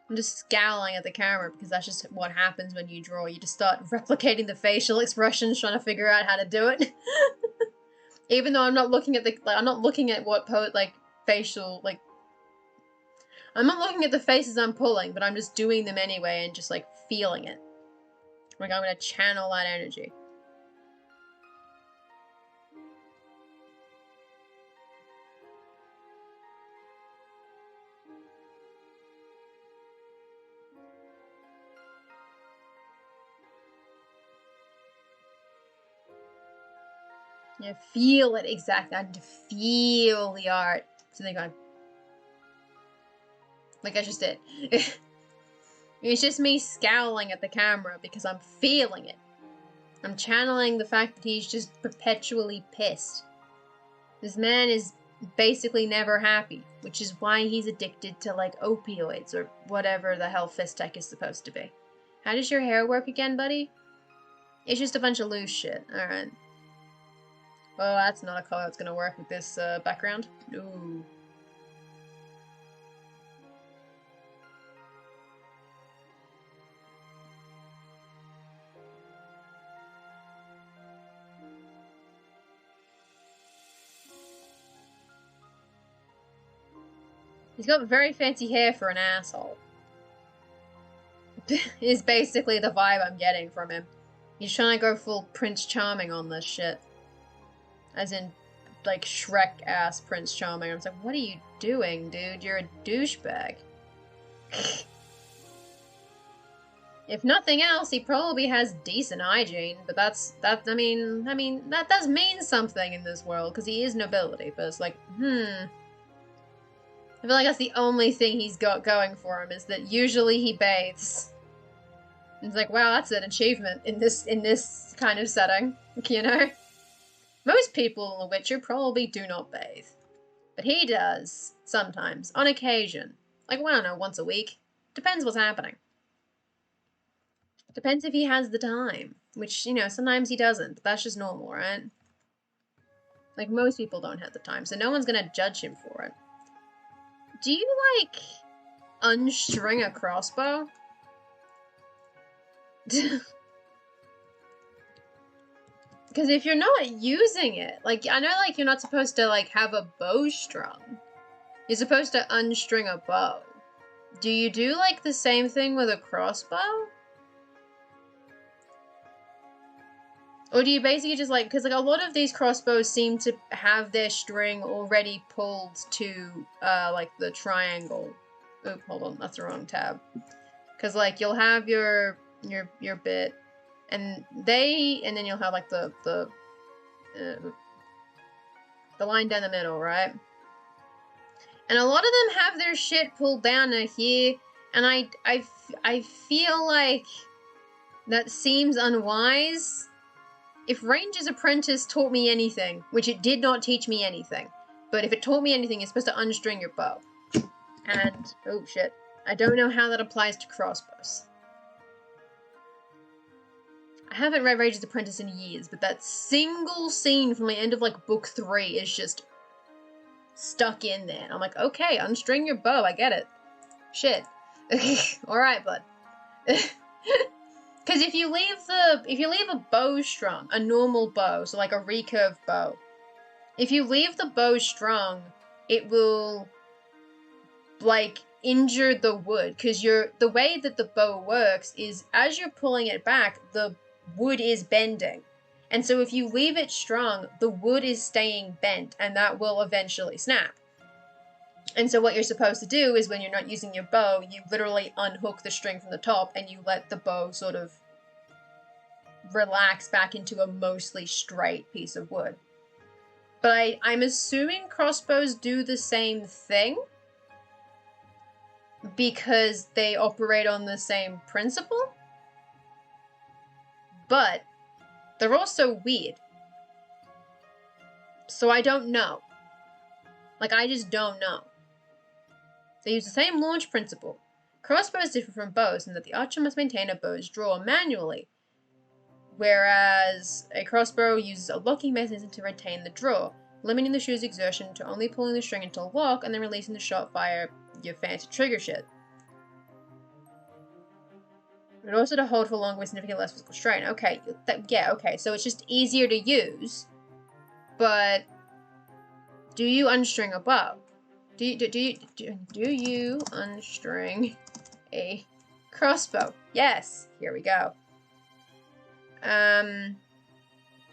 I'm just scowling at the camera because that's just what happens when you draw. You just start replicating the facial expressions, trying to figure out how to do it. Even though I'm not looking at I'm not looking at what facial, like, I'm not looking at the faces I'm pulling, but I'm just doing them anyway and just, like, feeling it. Like, I'm gonna channel that energy. Yeah, feel it exactly. I have to feel the art. So they go, like I just did. It's just me scowling at the camera because I'm feeling it. I'm channeling the fact that he's just perpetually pissed. This man is basically never happy, which is why he's addicted to, like, opioids or whatever the hell Fist Tech is supposed to be. How does your hair work again, buddy? It's just a bunch of loose shit. Alright. Well, that's not a color that's gonna work with this background. Ooh. He's got very fancy hair for an asshole. Is basically the vibe I'm getting from him. He's trying to go full Prince Charming on this shit. As in, like, Shrek-ass Prince Charming. I was like, what are you doing, dude? You're a douchebag. If nothing else, he probably has decent hygiene, but that does mean something in this world, because he is nobility, but it's like, I feel like that's the only thing he's got going for him, is that usually he bathes. And it's like, wow, that's an achievement in this kind of setting, you know? Most people in The Witcher probably do not bathe. But he does, sometimes, on occasion. Like, well, I don't know, once a week. Depends what's happening. Depends if he has the time. Which, you know, sometimes he doesn't, but that's just normal, right? Like, most people don't have the time, so no one's gonna judge him for it. Do you, like, unstring a crossbow? Because if you're not using it, like, I know, like, you're not supposed to, like, have a bow strung. You're supposed to unstring a bow. Do you do, like, the same thing with a crossbow? Or do you basically just, like, because, like, a lot of these crossbows seem to have their string already pulled to, like, the triangle. Oop, hold on, that's the wrong tab. Because, like, you'll have your bit, and then you'll have, like, the line down the middle, right? And a lot of them have their shit pulled down to here, and I feel like that seems unwise. If Ranger's Apprentice taught me anything, which it did not teach me anything, but if it taught me anything, it's supposed to unstring your bow. And, oh shit, I don't know how that applies to crossbows. I haven't read Ranger's Apprentice in years, but that single scene from the end of, like, book 3 is just stuck in there. I'm like, okay, unstring your bow, I get it. Shit. Alright, bud. Because if you leave a bow strung, a normal bow, so like a recurve bow, if you leave the bow strung, it will, like, injure the wood. Because the way that the bow works is, as you're pulling it back, the wood is bending. And so if you leave it strung, the wood is staying bent, and that will eventually snap. And so what you're supposed to do is, when you're not using your bow, you literally unhook the string from the top, and you let the bow sort of relax back into a mostly straight piece of wood. But I'm assuming crossbows do the same thing, because they operate on the same principle. But they're also weird. So I don't know. Like, I just don't know. They use the same launch principle. Crossbows differ from bows in that the archer must maintain a bow's draw manually, whereas a crossbow uses a locking mechanism to retain the draw, limiting the shooter's exertion to only pulling the string until lock and then releasing the shot via your fancy trigger shit. But also to hold for longer with significantly less physical strain. Okay, okay, so it's just easier to use, but do you unstring a bow? Do you unstring a crossbow? Yes, here we go.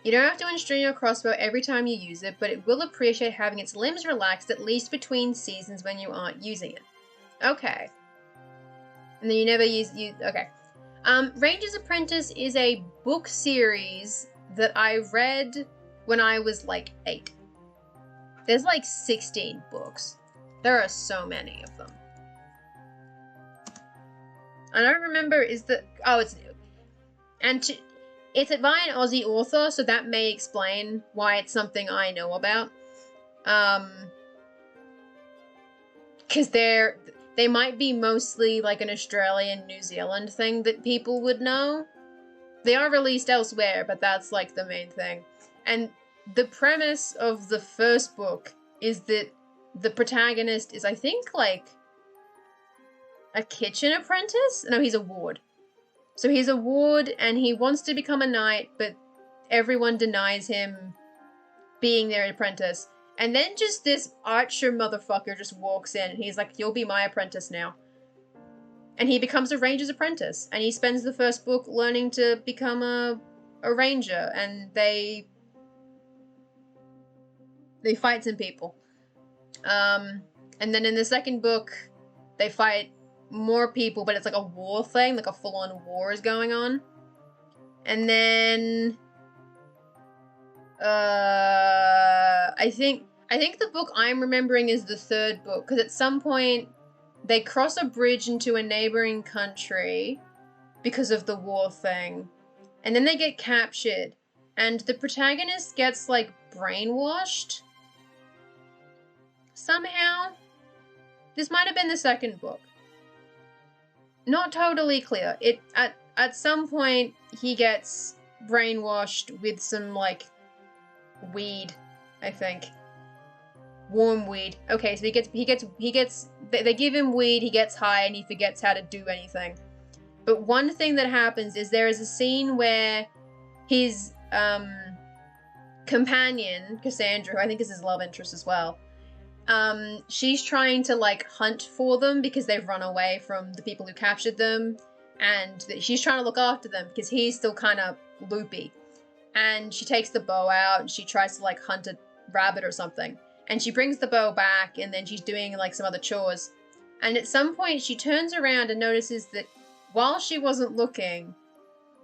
You don't have to unstring your crossbow every time you use it, but it will appreciate having its limbs relaxed at least between seasons when you aren't using it. Okay. And then you never okay. Ranger's Apprentice is a book series that I read when I was like 8. There's like 16 books. There are so many of them. I don't remember, oh, it's new. And It's by an Aussie author, so that may explain why it's something I know about. Because they might be mostly like an Australian, New Zealand thing that people would know. They are released elsewhere, but that's like the main thing. And the premise of the first book is that the protagonist is, I think, like a kitchen apprentice? No, he's a ward. So he's a ward and he wants to become a knight, but everyone denies him being their apprentice. And then just this archer motherfucker just walks in and he's like, you'll be my apprentice now. And he becomes a ranger's apprentice. And he spends the first book learning to become a ranger. And they fight some people. And then in the second book, they fight more people, but it's like a war thing, like a full-on war is going on. And then I think the book I'm remembering is the third book, because at some point they cross a bridge into a neighboring country because of the war thing, and then they get captured, and the protagonist gets like brainwashed somehow. This might have been the second book. Not totally clear. At some point he gets brainwashed with some like weed, I think. Warm weed. Okay, so he gets they give him weed, he gets high, and he forgets how to do anything. But one thing that happens is there is a scene where his companion, Cassandra, who I think is his love interest as well, she's trying to like hunt for them because they've run away from the people who captured them, and she's trying to look after them because he's still kind of loopy. And she takes the bow out and she tries to like hunt a rabbit or something. And she brings the bow back and then she's doing like some other chores. And at some point she turns around and notices that while she wasn't looking,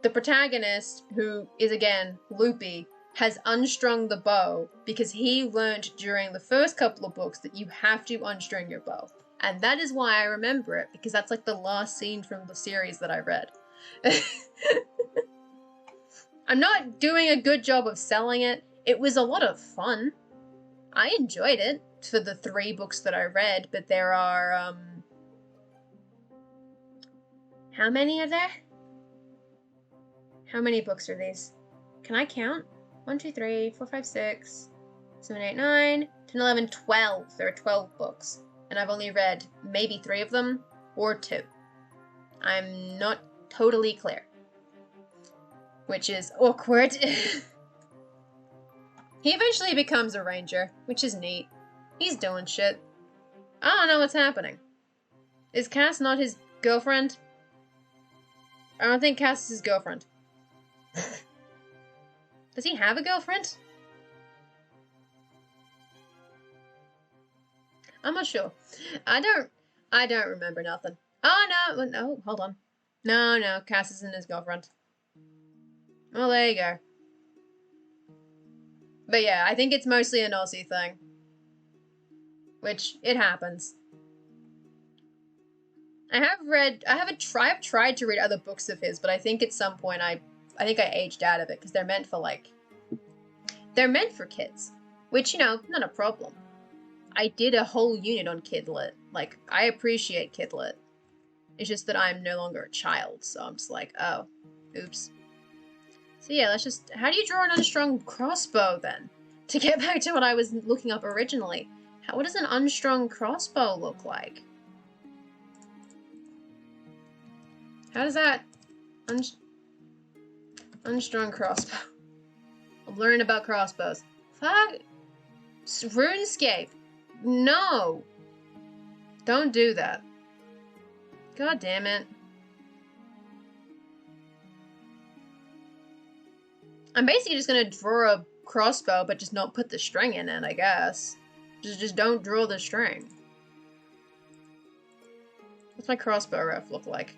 the protagonist, who is again loopy, has unstrung the bow because he learned during the first couple of books that you have to unstring your bow. And that is why I remember it, because that's like the last scene from the series that I read. I'm not doing a good job of selling it. It was a lot of fun. I enjoyed it for the 3 books that I read, but there are, how many are there? How many books are these? Can I count? 1, 2, 3, 4, 5, 6, 7, 8, 9, 10, 11, 12. There are 12 books. And I've only read maybe 3 of them, or 2. I'm not totally clear. Which is awkward. He eventually becomes a ranger, which is neat. He's doing shit. I don't know what's happening. Is Cass not his girlfriend? I don't think Cass is his girlfriend. Does he have a girlfriend? I'm not sure. I don't remember nothing. Oh, no, hold on. No, Cass isn't his girlfriend. Well, there you go. But yeah, I think it's mostly an Aussie thing. Which, it happens. I've tried to read other books of his, but I think at some point I think I aged out of it, because they're meant for kids. Which, you know, not a problem. I did a whole unit on Kidlit. Like, I appreciate Kidlit. It's just that I'm no longer a child, so I'm just like, oh, oops. So yeah, let's just... How do you draw an unstrung crossbow, then? To get back to what I was looking up originally. What does an unstrung crossbow look like? How does that... Unstrung crossbow. I'm learning about crossbows. Fuck. RuneScape. No. Don't do that. God damn it. I'm basically just gonna draw a crossbow, but just not put the string in it, I guess. Just don't draw the string. What's my crossbow ref look like?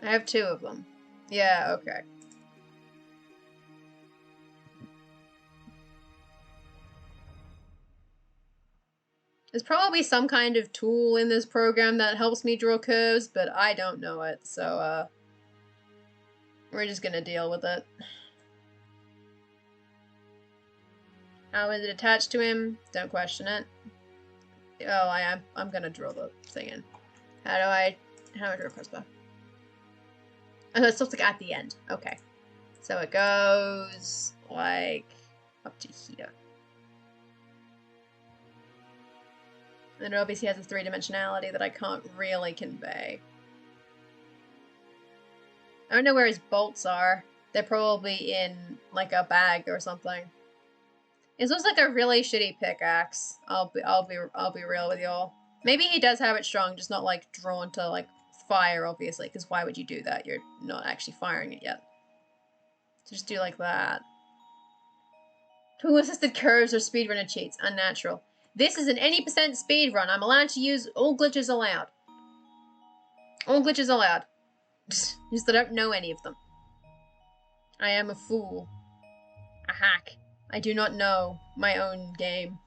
I have 2 of them. Yeah, okay. There's probably some kind of tool in this program that helps me draw curves, but I don't know it, so, We're just gonna deal with it. How is it attached to him? Don't question it. Oh, I'm gonna draw the thing in. How do I draw a crossbow? Oh, it's just like at the end. Okay. So it goes like up to here. And it obviously has a three-dimensionality that I can't really convey. I don't know where his bolts are. They're probably in like a bag or something. It looks like a really shitty pickaxe. I'll be real with y'all. Maybe he does have it strong, just not like drawn to like fire, obviously, because why would you do that? You're not actually firing it yet. So just do like that. Tool-assisted curves or speedrunner cheats. Unnatural. This is an any percent speedrun. I'm allowed to use all glitches allowed. All glitches allowed. Just that I don't know any of them. I am a fool. A hack. I do not know my own game.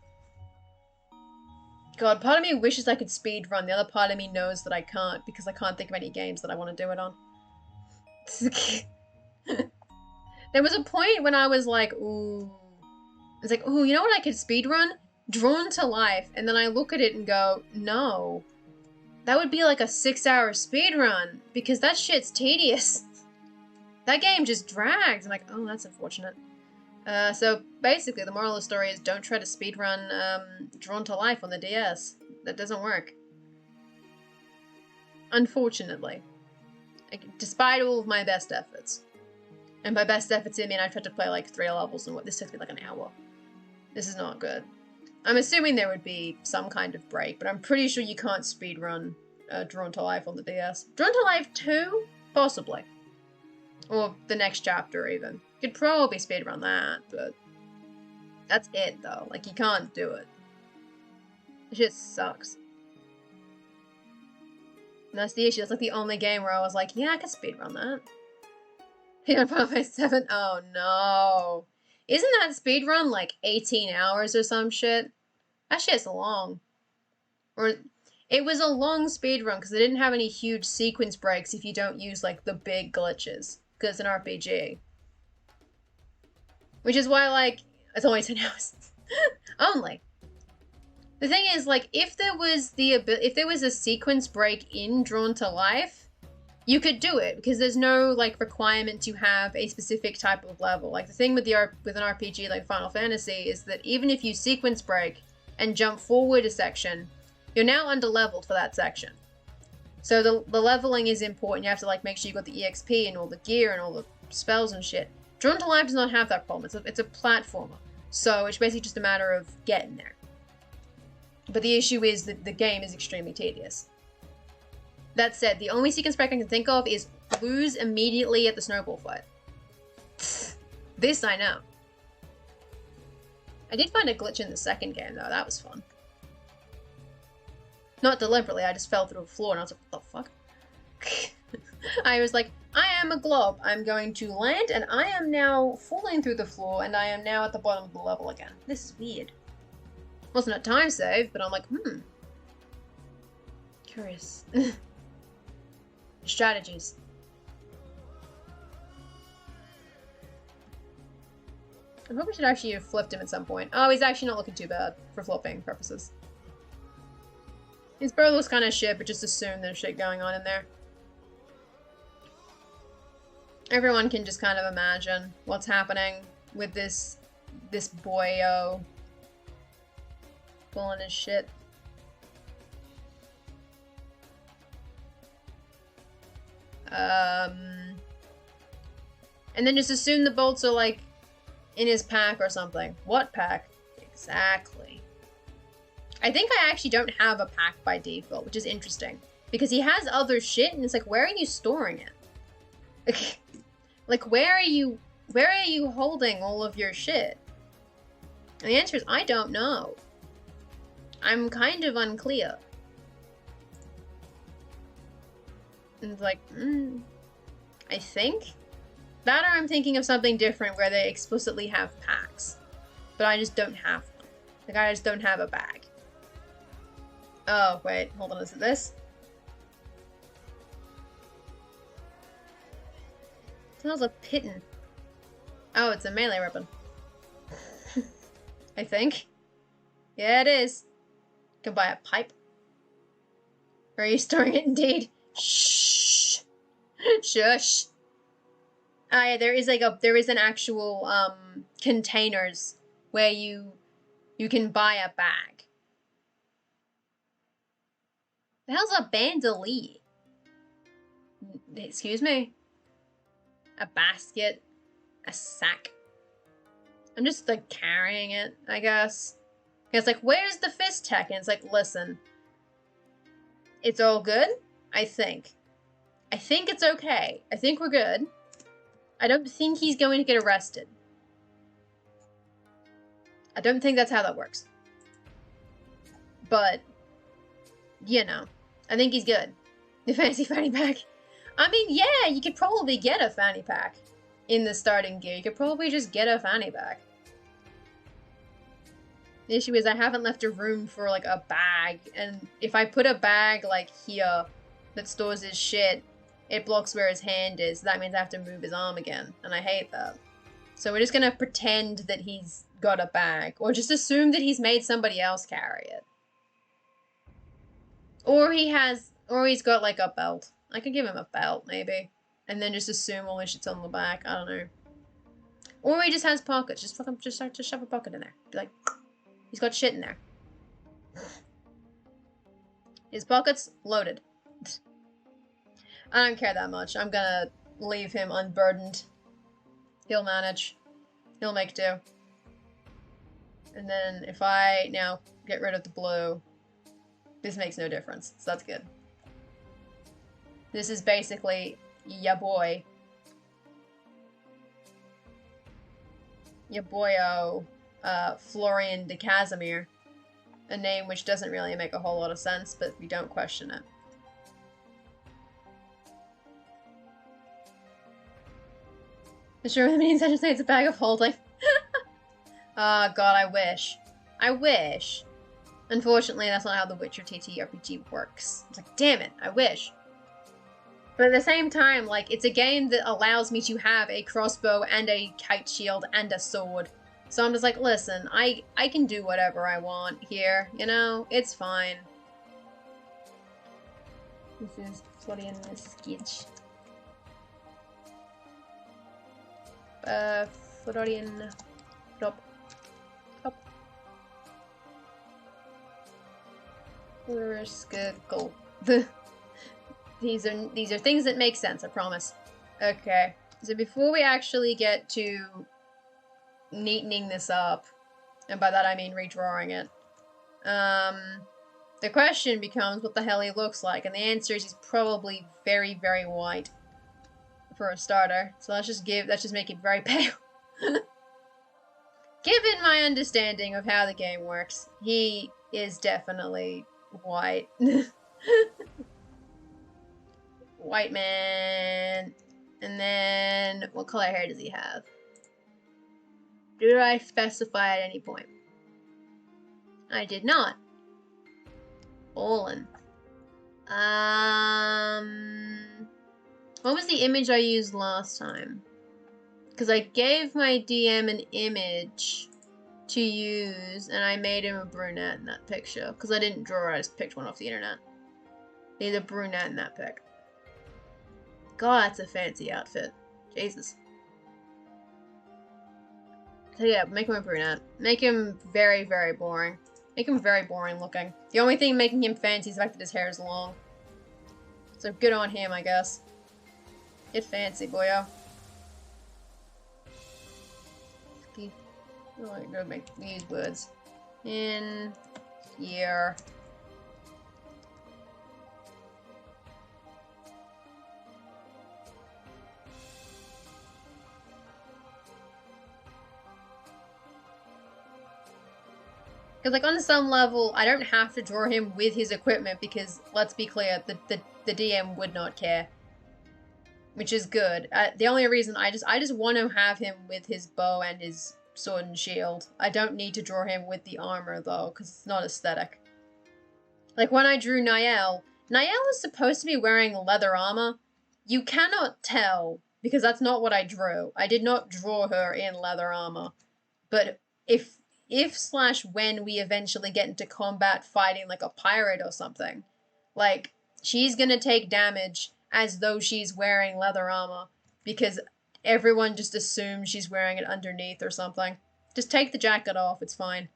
God, part of me wishes I could speedrun. The other part of me knows that I can't because I can't think of any games that I want to do it on. There was a point when I was like, ooh. I was like, ooh, you know what I could speedrun? Drawn to Life. And then I look at it and go, no. That would be like a 6-hour speedrun because that shit's tedious. That game just drags. I'm like, oh, that's unfortunate. So basically the moral of the story is don't try to speedrun Drawn to Life on the DS. That doesn't work. Unfortunately. Like, despite all of my best efforts. And by best efforts I mean I tried to play like 3 levels and what this took me like an hour. This is not good. I'm assuming there would be some kind of break, but I'm pretty sure you can't speedrun Drawn to Life on the DS. Drawn to Life 2? Possibly. Or the next chapter even. Could probably speedrun that, but that's it though. Like, you can't do it. It just sucks. And that's the issue. That's like the only game where I was like, yeah, I could speedrun that. Peanut Butter 7? Oh no. Isn't that speedrun like 18 hours or some shit? That shit's long. Or it was a long speedrun because they didn't have any huge sequence breaks if you don't use like the big glitches. Because it's an RPG. Which is why, like, it's only 10 hours. Only. The thing is, like, if there was a sequence break in Drawn to Life, you could do it because there's no like requirement to have a specific type of level. Like the thing with an RPG like Final Fantasy is that even if you sequence break and jump forward a section, you're now under-leveled for that section. So the leveling is important. You have to like make sure you got the EXP and all the gear and all the spells and shit. Drawn to Life does not have that problem. It's a platformer. So it's basically just a matter of getting there. But the issue is that the game is extremely tedious. That said, the only sequence break I can think of is lose immediately at the snowball fight. This I know. I did find a glitch in the second game though, that was fun. Not deliberately, I just fell through the floor and I was like, what the fuck? I was like, I am a glob. I'm going to land and I am now falling through the floor and I am now at the bottom of the level again. This is weird. Wasn't a time save, but I'm like, Curious. Strategies. I probably should actually have flipped him at some point. Oh, he's actually not looking too bad for flipping purposes. His bow looks kind of shit, but just assume there's shit going on in there. Everyone can just kind of imagine what's happening with this boyo pulling his shit. And then just assume the bolts are like in his pack or something. What pack? Exactly. I think I actually don't have a pack by default, which is interesting. Because he has other shit and it's like, where are you storing it? Like, where are you holding all of your shit? And the answer is, I don't know. I'm kind of unclear. And it's like, I think? That or I'm thinking of something different where they explicitly have packs. But I just don't have one. Like, I just don't have a bag. Oh, wait, hold on, is it this? Smells like pitten. Oh, it's a melee weapon. I think. Yeah, it is. You can buy a pipe. Or are you storing it indeed? Shh. Shush. Ah, yeah, there is an actual containers where you can buy a bag. The hell's a bandolier? Excuse me? A basket? A sack? I'm just, like, carrying it, I guess. It's like, where's the fist tech? And it's like, listen. It's all good? I think. I think it's okay. I think we're good. I don't think he's going to get arrested. I don't think that's how that works. But, you know. I think he's good. The fancy fanny pack. I mean, yeah, you could probably get a fanny pack in the starting gear. You could probably just get a fanny pack. The issue is I haven't left a room for, like, a bag. And if I put a bag, like, here that stores his shit, it blocks where his hand is. That means I have to move his arm again. And I hate that. So we're just gonna pretend that he's got a bag. Or just assume that he's made somebody else carry it. Or he's got, like, a belt. I could give him a belt, maybe. And then just assume all his shit's on the back. I don't know. Or he just has pockets. Just shove a pocket in there. Be like, he's got shit in there. His pocket's loaded. I don't care that much. I'm gonna leave him unburdened. He'll manage. He'll make do. And then if I now get rid of the blue, this makes no difference. So that's good. This is basically ya boy. Ya boyo, Florian de Kasimir. A name which doesn't really make a whole lot of sense, but we don't question it. The sure the means I just say it's a bag of holding. Ah, God, I wish. I wish. Unfortunately, that's not how the Witcher TTRPG works. It's like, damn it, I wish. But at the same time, like, it's a game that allows me to have a crossbow and a kite shield and a sword. So I'm just like, listen, I can do whatever I want here, you know? It's fine. This is Florian's sketch. Florian... Drop. Go. These are things that make sense, I promise. Okay, so before we actually get to neatening this up, and by that I mean redrawing it, the question becomes what the hell he looks like, and the answer is he's probably very, very white for a starter. So let's just make it very pale. Given my understanding of how the game works, he is definitely white. White man. And then, what color hair does he have? Did I specify at any point? I did not. Olin. What was the image I used last time? Because I gave my DM an image to use, and I made him a brunette in that picture. Because I didn't draw it, I just picked one off the internet. He's a brunette in that pic. God, that's a fancy outfit. Jesus. So yeah, make him a brunette. Make him very, very boring. Make him very boring looking. The only thing making him fancy is the fact that his hair is long. So good on him, I guess. Get fancy, boyo. I'm gonna make these words. In here. Because, like, on some level, I don't have to draw him with his equipment because, let's be clear, the DM would not care. Which is good. The only reason I just want to have him with his bow and his sword and shield. I don't need to draw him with the armor, though, because it's not aesthetic. Like, when I drew Niall is supposed to be wearing leather armor. You cannot tell because that's not what I drew. I did not draw her in leather armor. But if slash when we eventually get into combat fighting like a pirate or something, like, she's gonna take damage as though she's wearing leather armor because everyone just assumes she's wearing it underneath or something. Just take the jacket off, it's fine.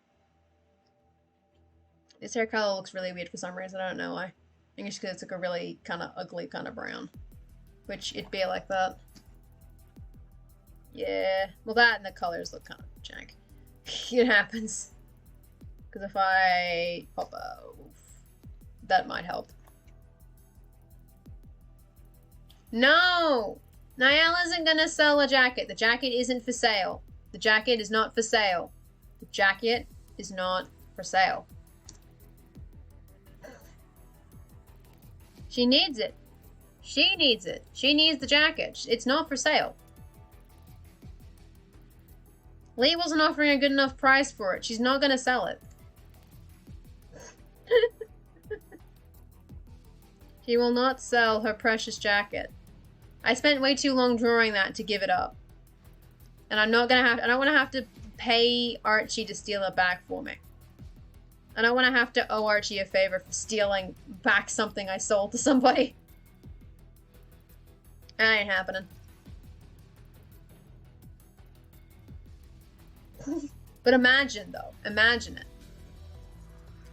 This hair color looks really weird for some reason, I don't know why. I think it's because it's like a really kind of ugly kind of brown. Which, it'd be like that. Yeah, well that and the colors look kind of jank. It happens. Because if I pop out, that might help. No! Niall isn't gonna sell a jacket. The jacket isn't for sale. The jacket is not for sale. The jacket is not for sale. She needs it. She needs it. She needs the jacket. It's not for sale. Lee wasn't offering a good enough price for it. She's not gonna sell it. She will not sell her precious jacket. I spent way too long drawing that to give it up. And I'm not gonna have, I don't wanna have to pay Archie to steal it back for me. I don't wanna have to owe Archie a favor for stealing back something I sold to somebody. That ain't happening. But imagine though, imagine it.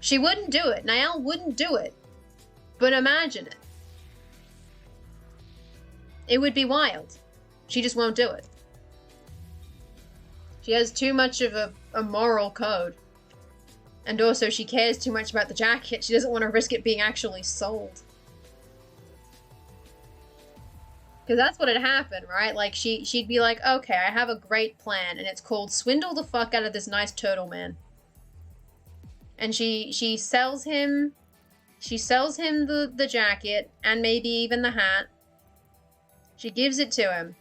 She wouldn't do it, Niall wouldn't do it. But imagine it. It would be wild. She just won't do it. She has too much of a moral code. And also she cares too much about the jacket. She doesn't want to risk it being actually sold. Because that's what had happened, right? Like, she'd be like, okay, I have a great plan, and it's called swindle the fuck out of this nice turtle man. And she sells him the jacket, and maybe even the hat. She gives it to him.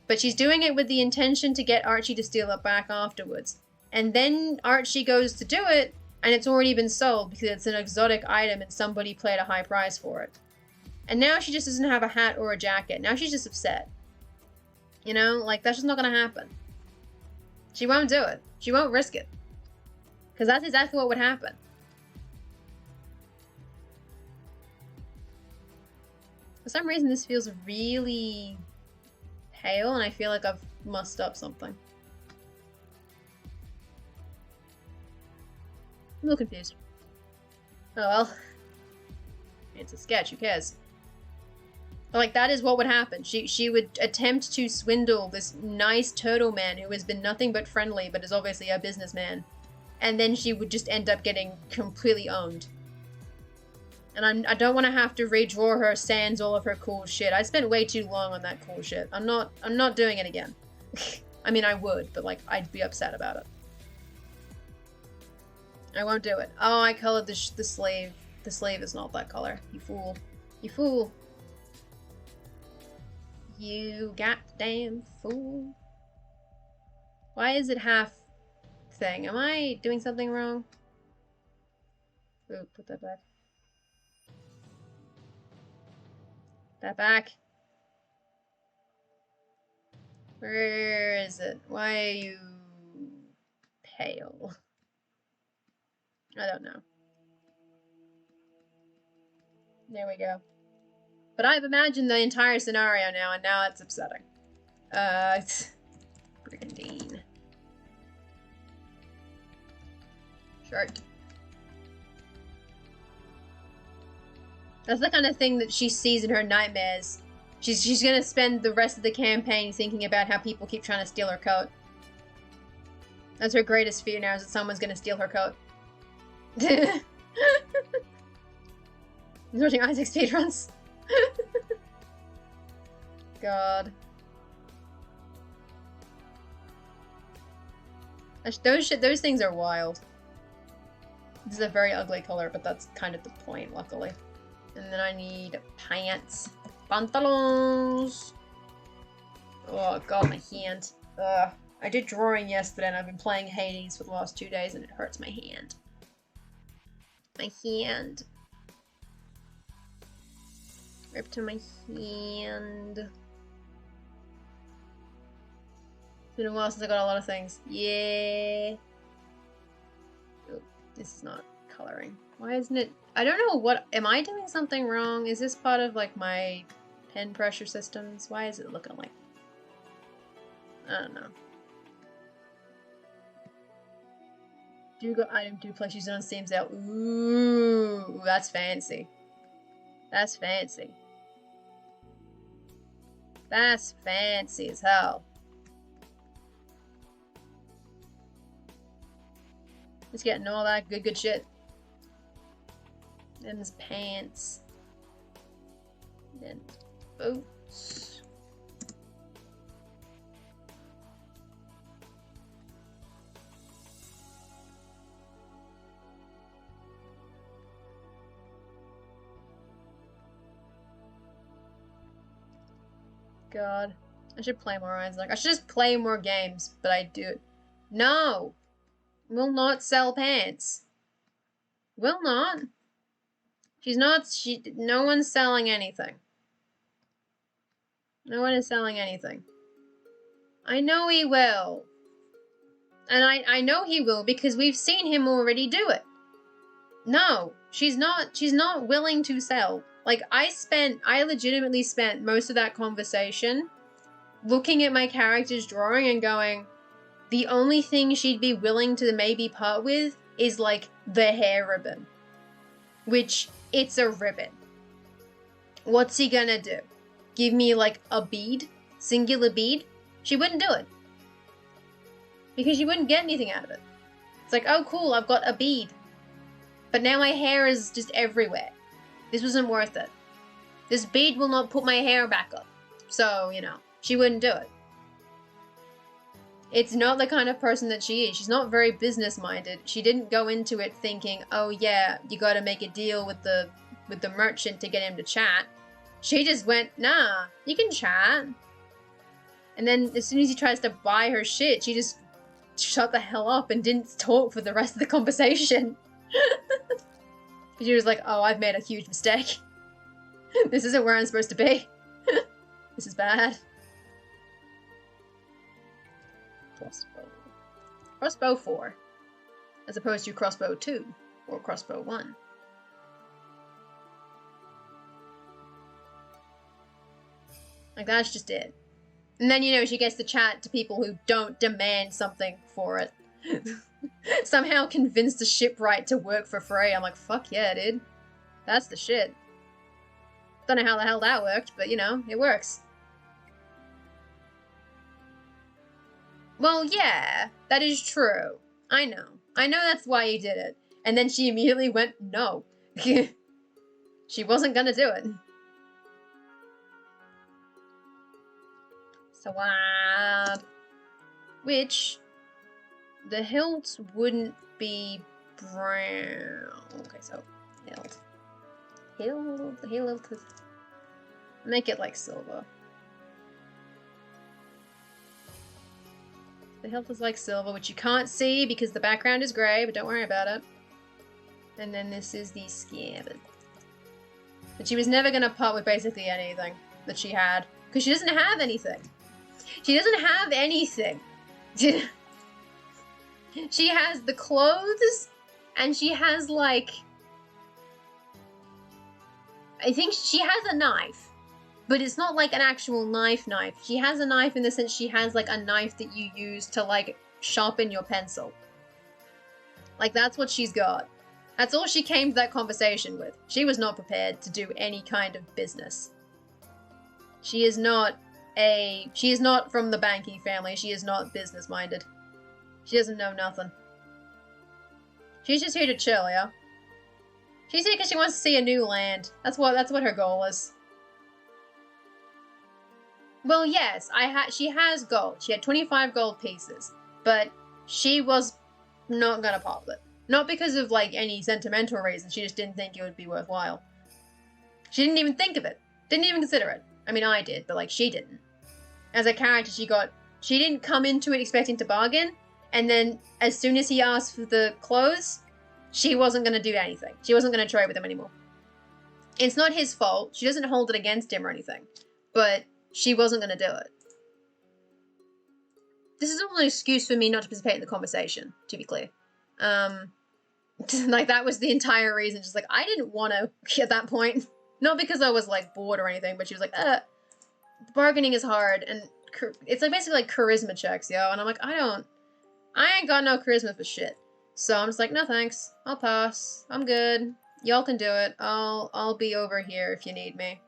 But she's doing it with the intention to get Archie to steal it back afterwards. And then Archie goes to do it, and it's already been sold because it's an exotic item and somebody paid a high price for it. And now she just doesn't have a hat or a jacket. Now she's just upset. You know? Like, that's just not gonna happen. She won't do it. She won't risk it. Because that's exactly what would happen. For some reason, this feels really pale, and I feel like I've mussed up something. I'm a little confused. Oh well. It's a sketch, who cares? But, like, that is what would happen. She would attempt to swindle this nice turtle man who has been nothing but friendly, but is obviously a businessman. And then she would just end up getting completely owned. And I don't want to have to redraw her sans all of her cool shit. I spent way too long on that cool shit. I'm not doing it again. I mean, I would, but, like, I'd be upset about it. I won't do it. Oh, I colored the sleeve. The sleeve is not that color. You fool. You fool. You goddamn fool. Why is it half thing? Am I doing something wrong? Ooh, put that back. That back. Where is it? Why are you pale? I don't know. There we go. But I've imagined the entire scenario now, and now it's upsetting. Brigandine. Shirt. That's the kind of thing that she sees in her nightmares. She's gonna spend the rest of the campaign thinking about how people keep trying to steal her coat. That's her greatest fear now, is that someone's gonna steal her coat. He's watching Isaac speedruns. God. Those things are wild. This is a very ugly color, but that's kind of the point, luckily. And then I need pants. Pantalons! Oh god, my hand. Ugh. I did drawing yesterday and I've been playing Hades for the last 2 days and it hurts my hand. My hand. Rip to my hand. It's been a while since I got a lot of things. Yeah. Ooh, this is not coloring. Why isn't it? I don't know what. Am I doing something wrong? Is this part of like my pen pressure systems? Why is it looking like? I don't know. Do go item duplex used on Steam sale. Ooh, that's fancy. That's fancy. That's fancy as hell. Just getting all that good shit. Them's pants. Then boots. God. I should play more Isaac. I should just play more games, but I do. No! Will not sell pants. Will not. She's not. No one's selling anything. No one is selling anything. I know he will. And I know he will because we've seen him already do it. No, she's not willing to sell. Like, I legitimately spent most of that conversation looking at my character's drawing and going, the only thing she'd be willing to maybe part with is, like, the hair ribbon. Which, it's a ribbon. What's he gonna do? Give me, like, a bead? Singular bead? She wouldn't do it. Because she wouldn't get anything out of it. It's like, oh cool, I've got a bead. But now my hair is just everywhere. This wasn't worth it. This bead will not put my hair back up. So, you know, she wouldn't do it. It's not the kind of person that she is. She's not very business-minded. She didn't go into it thinking, oh yeah, you gotta make a deal with the merchant to get him to chat. She just went, nah, you can chat. And then as soon as he tries to buy her shit, she just shut the hell up and didn't talk for the rest of the conversation. She was like, oh, I've made a huge mistake. This isn't where I'm supposed to be. This is bad. Crossbow. Crossbow 4. As opposed to crossbow 2. Or crossbow 1. Like, that's just it. And then, you know, she gets to chat to people who don't demand something for it. Somehow convinced the shipwright to work for free. I'm like, fuck yeah, dude. That's the shit. Don't know how the hell that worked, but, you know, it works. Well, yeah, that is true. I know. I know that's why he did it. And then she immediately went, no. She wasn't gonna do it. Swab. Which, the hilt wouldn't be brown. Okay, so, hilt. Hilt. Make it like silver. The hilt is like silver, which you can't see because the background is grey, but don't worry about it. And then this is the scabbard. But she was never going to part with basically anything that she had. Because she doesn't have anything. She doesn't have anything. She has the clothes, and she has, like... I think she has a knife. But it's not like an actual knife. She has a knife in the sense she has, like, a knife that you use to, like, sharpen your pencil. Like, that's what she's got. That's all she came to that conversation with. She was not prepared to do any kind of business. She is not from the banking family. She is not business-minded. She doesn't know nothing. She's just here to chill, yeah? She's here because she wants to see a new land. That's what her goal is. Well, yes, she has gold. She had 25 gold pieces, but she was not gonna part with it. Not because of, like, any sentimental reason. She just didn't think it would be worthwhile. She didn't even think of it. Didn't even consider it. I mean, I did, but, like, she didn't. As a character, she didn't come into it expecting to bargain, and then as soon as he asked for the clothes, she wasn't gonna do anything. She wasn't gonna trade with him anymore. It's not his fault. She doesn't hold it against him or anything. But she wasn't gonna do it. this is all an excuse for me not to participate in the conversation, to be clear. Like, that was the entire reason. Just, like, I didn't want to at that point. Not because I was, like, bored or anything, but she was like, bargaining is hard, and it's, like, basically, like, charisma checks, yo. And I'm like, I ain't got no charisma for shit. So I'm just like, no thanks. I'll pass. I'm good. Y'all can do it. I'll be over here if you need me.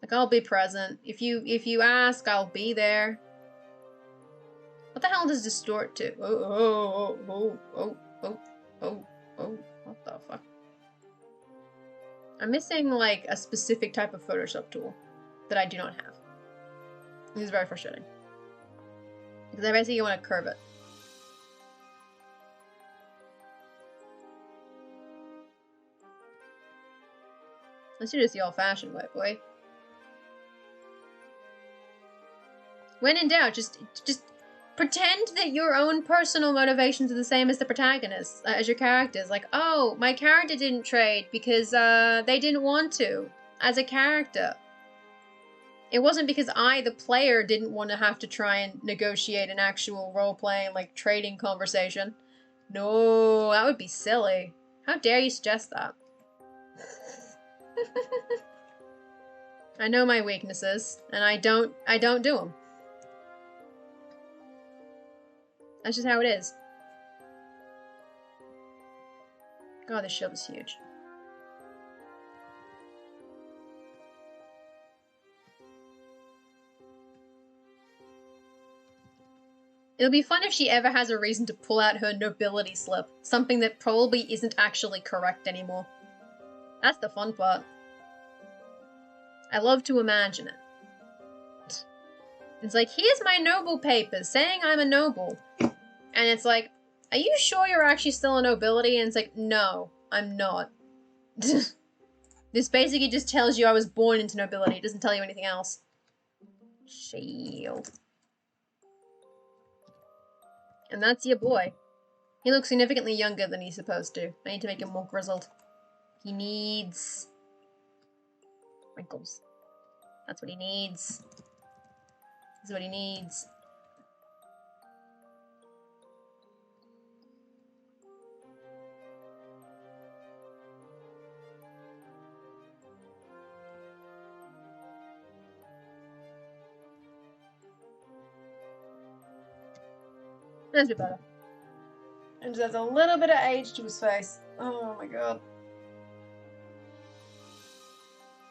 Like, I'll be present. If you ask, I'll be there. What the hell does distort to? Oh, what the fuck? I'm missing, like, a specific type of Photoshop tool that I do not have. This is very frustrating. Because I basically want to curve it. Let's do this the old-fashioned way, boy. When in doubt, just pretend that your own personal motivations are the same as the protagonist, as your characters. Like, oh, my character didn't trade because they didn't want to, as a character. It wasn't because I, the player, didn't want to have to try and negotiate an actual role-playing, like, trading conversation. No, that would be silly. How dare you suggest that? I know my weaknesses, and I don't do them. That's just how it is. God, this shield is huge. It'll be fun if she ever has a reason to pull out her nobility slip. Something that probably isn't actually correct anymore. That's the fun part. I love to imagine it. It's like, here's my noble papers saying I'm a noble. And it's like, are you sure you're actually still a nobility? And it's like, no, I'm not. This basically just tells you I was born into nobility. It doesn't tell you anything else. Shield. And that's your boy. He looks significantly younger than he's supposed to. I need to make him more grizzled. He needs wrinkles. That's what he needs. This is what he needs. That's a bit better. And just has a little bit of age to his face. Oh my god.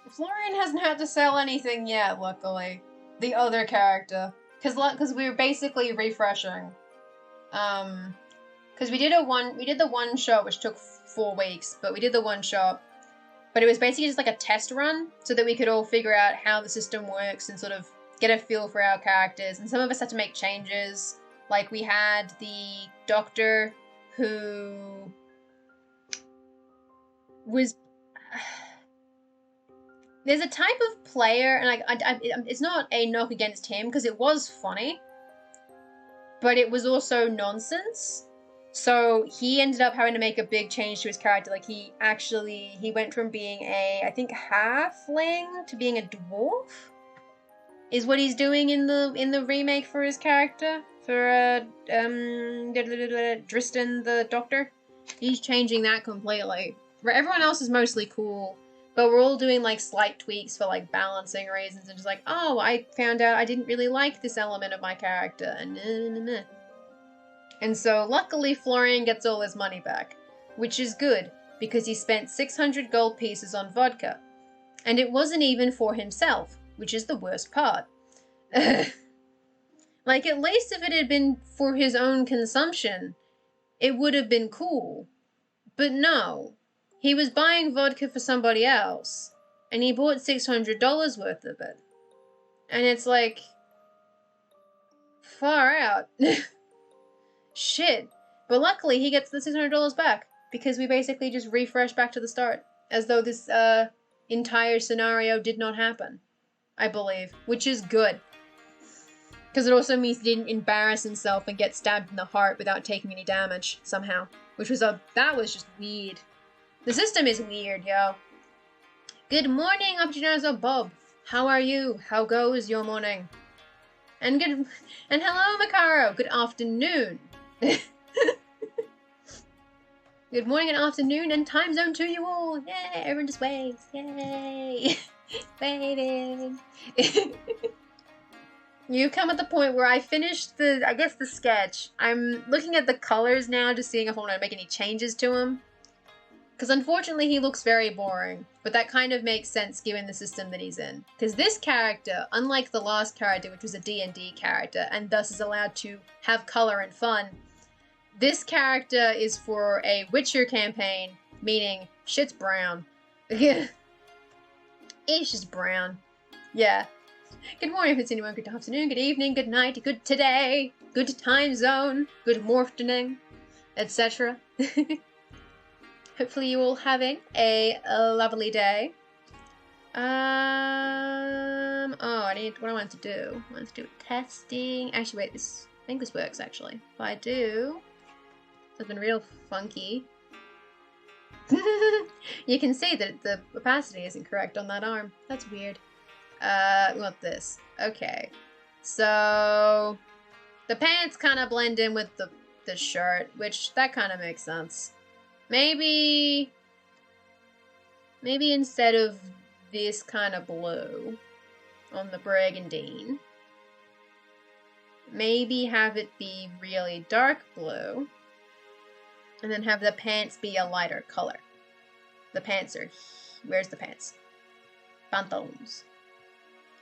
Florian hasn't had to sell anything yet, luckily. The other character. Because we were basically refreshing. Because we did the one shot, which took 4 weeks, but we did the one shot. But it was basically just like a test run, so that we could all figure out how the system works and sort of get a feel for our characters. And some of us had to make changes. Like, we had the doctor who was... There's a type of player, and it's not a knock against him, because it was funny, but it was also nonsense. So he ended up having to make a big change to his character. Like, he went from being a, I think, halfling to being a dwarf, is what he's doing in the remake for his character, for Dristan the Doctor. He's changing that completely. Everyone else is mostly cool. But we're all doing, like, slight tweaks for, like, balancing reasons, and just like, oh, I found out I didn't really like this element of my character, and And so, luckily, Florian gets all his money back, which is good, because he spent 600 gold pieces on vodka. And it wasn't even for himself, which is the worst part. Like, at least if it had been for his own consumption, it would have been cool. But no. He was buying vodka for somebody else, and he bought $600 worth of it. And it's like, far out. Shit. But luckily, he gets the $600 back, because we basically just refresh back to the start, as though this entire scenario did not happen, I believe, which is good. Because it also means he didn't embarrass himself and get stabbed in the heart without taking any damage, somehow. Which was that was just weird. The system is weird, yo. Good morning, Opportunizer Bob. How are you? How goes your morning? And hello, Makaro. Good afternoon. Good morning and afternoon and time zone to you all. Yay! Everyone just waves. Yay! Waving. You come at the point where I finished the sketch. I'm looking at the colors now, just seeing if I want to make any changes to him. Because unfortunately he looks very boring, but that kind of makes sense given the system that he's in. Because this character, unlike the last character, which was a D&D character, and thus is allowed to have color and fun, this character is for a Witcher campaign, meaning shit's brown. It's just brown. Yeah. Good morning if it's anyone, good afternoon, good evening, good night, good today, good time zone, good morning, etc. Hopefully you all having a lovely day. Oh, what I want to do. I want to do testing. Actually, wait, I think this works actually. If I do, it's been real funky. You can see that the opacity isn't correct on that arm. That's weird. We want this. Okay. So the pants kind of blend in with the shirt, which that kind of makes sense. Maybe instead of this kind of blue on the brigandine, maybe have it be really dark blue, and then have the pants be a lighter color. The pants are... Where's the pants? Pantaloons.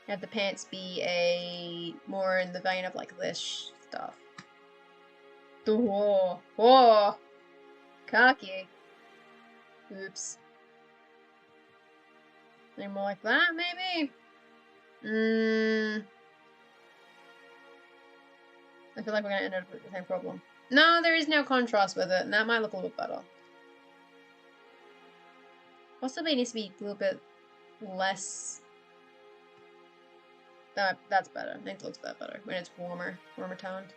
Have the pants be more in the vein of like this stuff. Whoa. Whoa. Cocky. Oops. Any more like that, maybe? I feel like we're gonna end up with the same problem. No, there is no contrast with it, and that might look a little bit better. Possibly it needs to be a little bit less... that's better. I think it looks a bit better when it's warmer toned.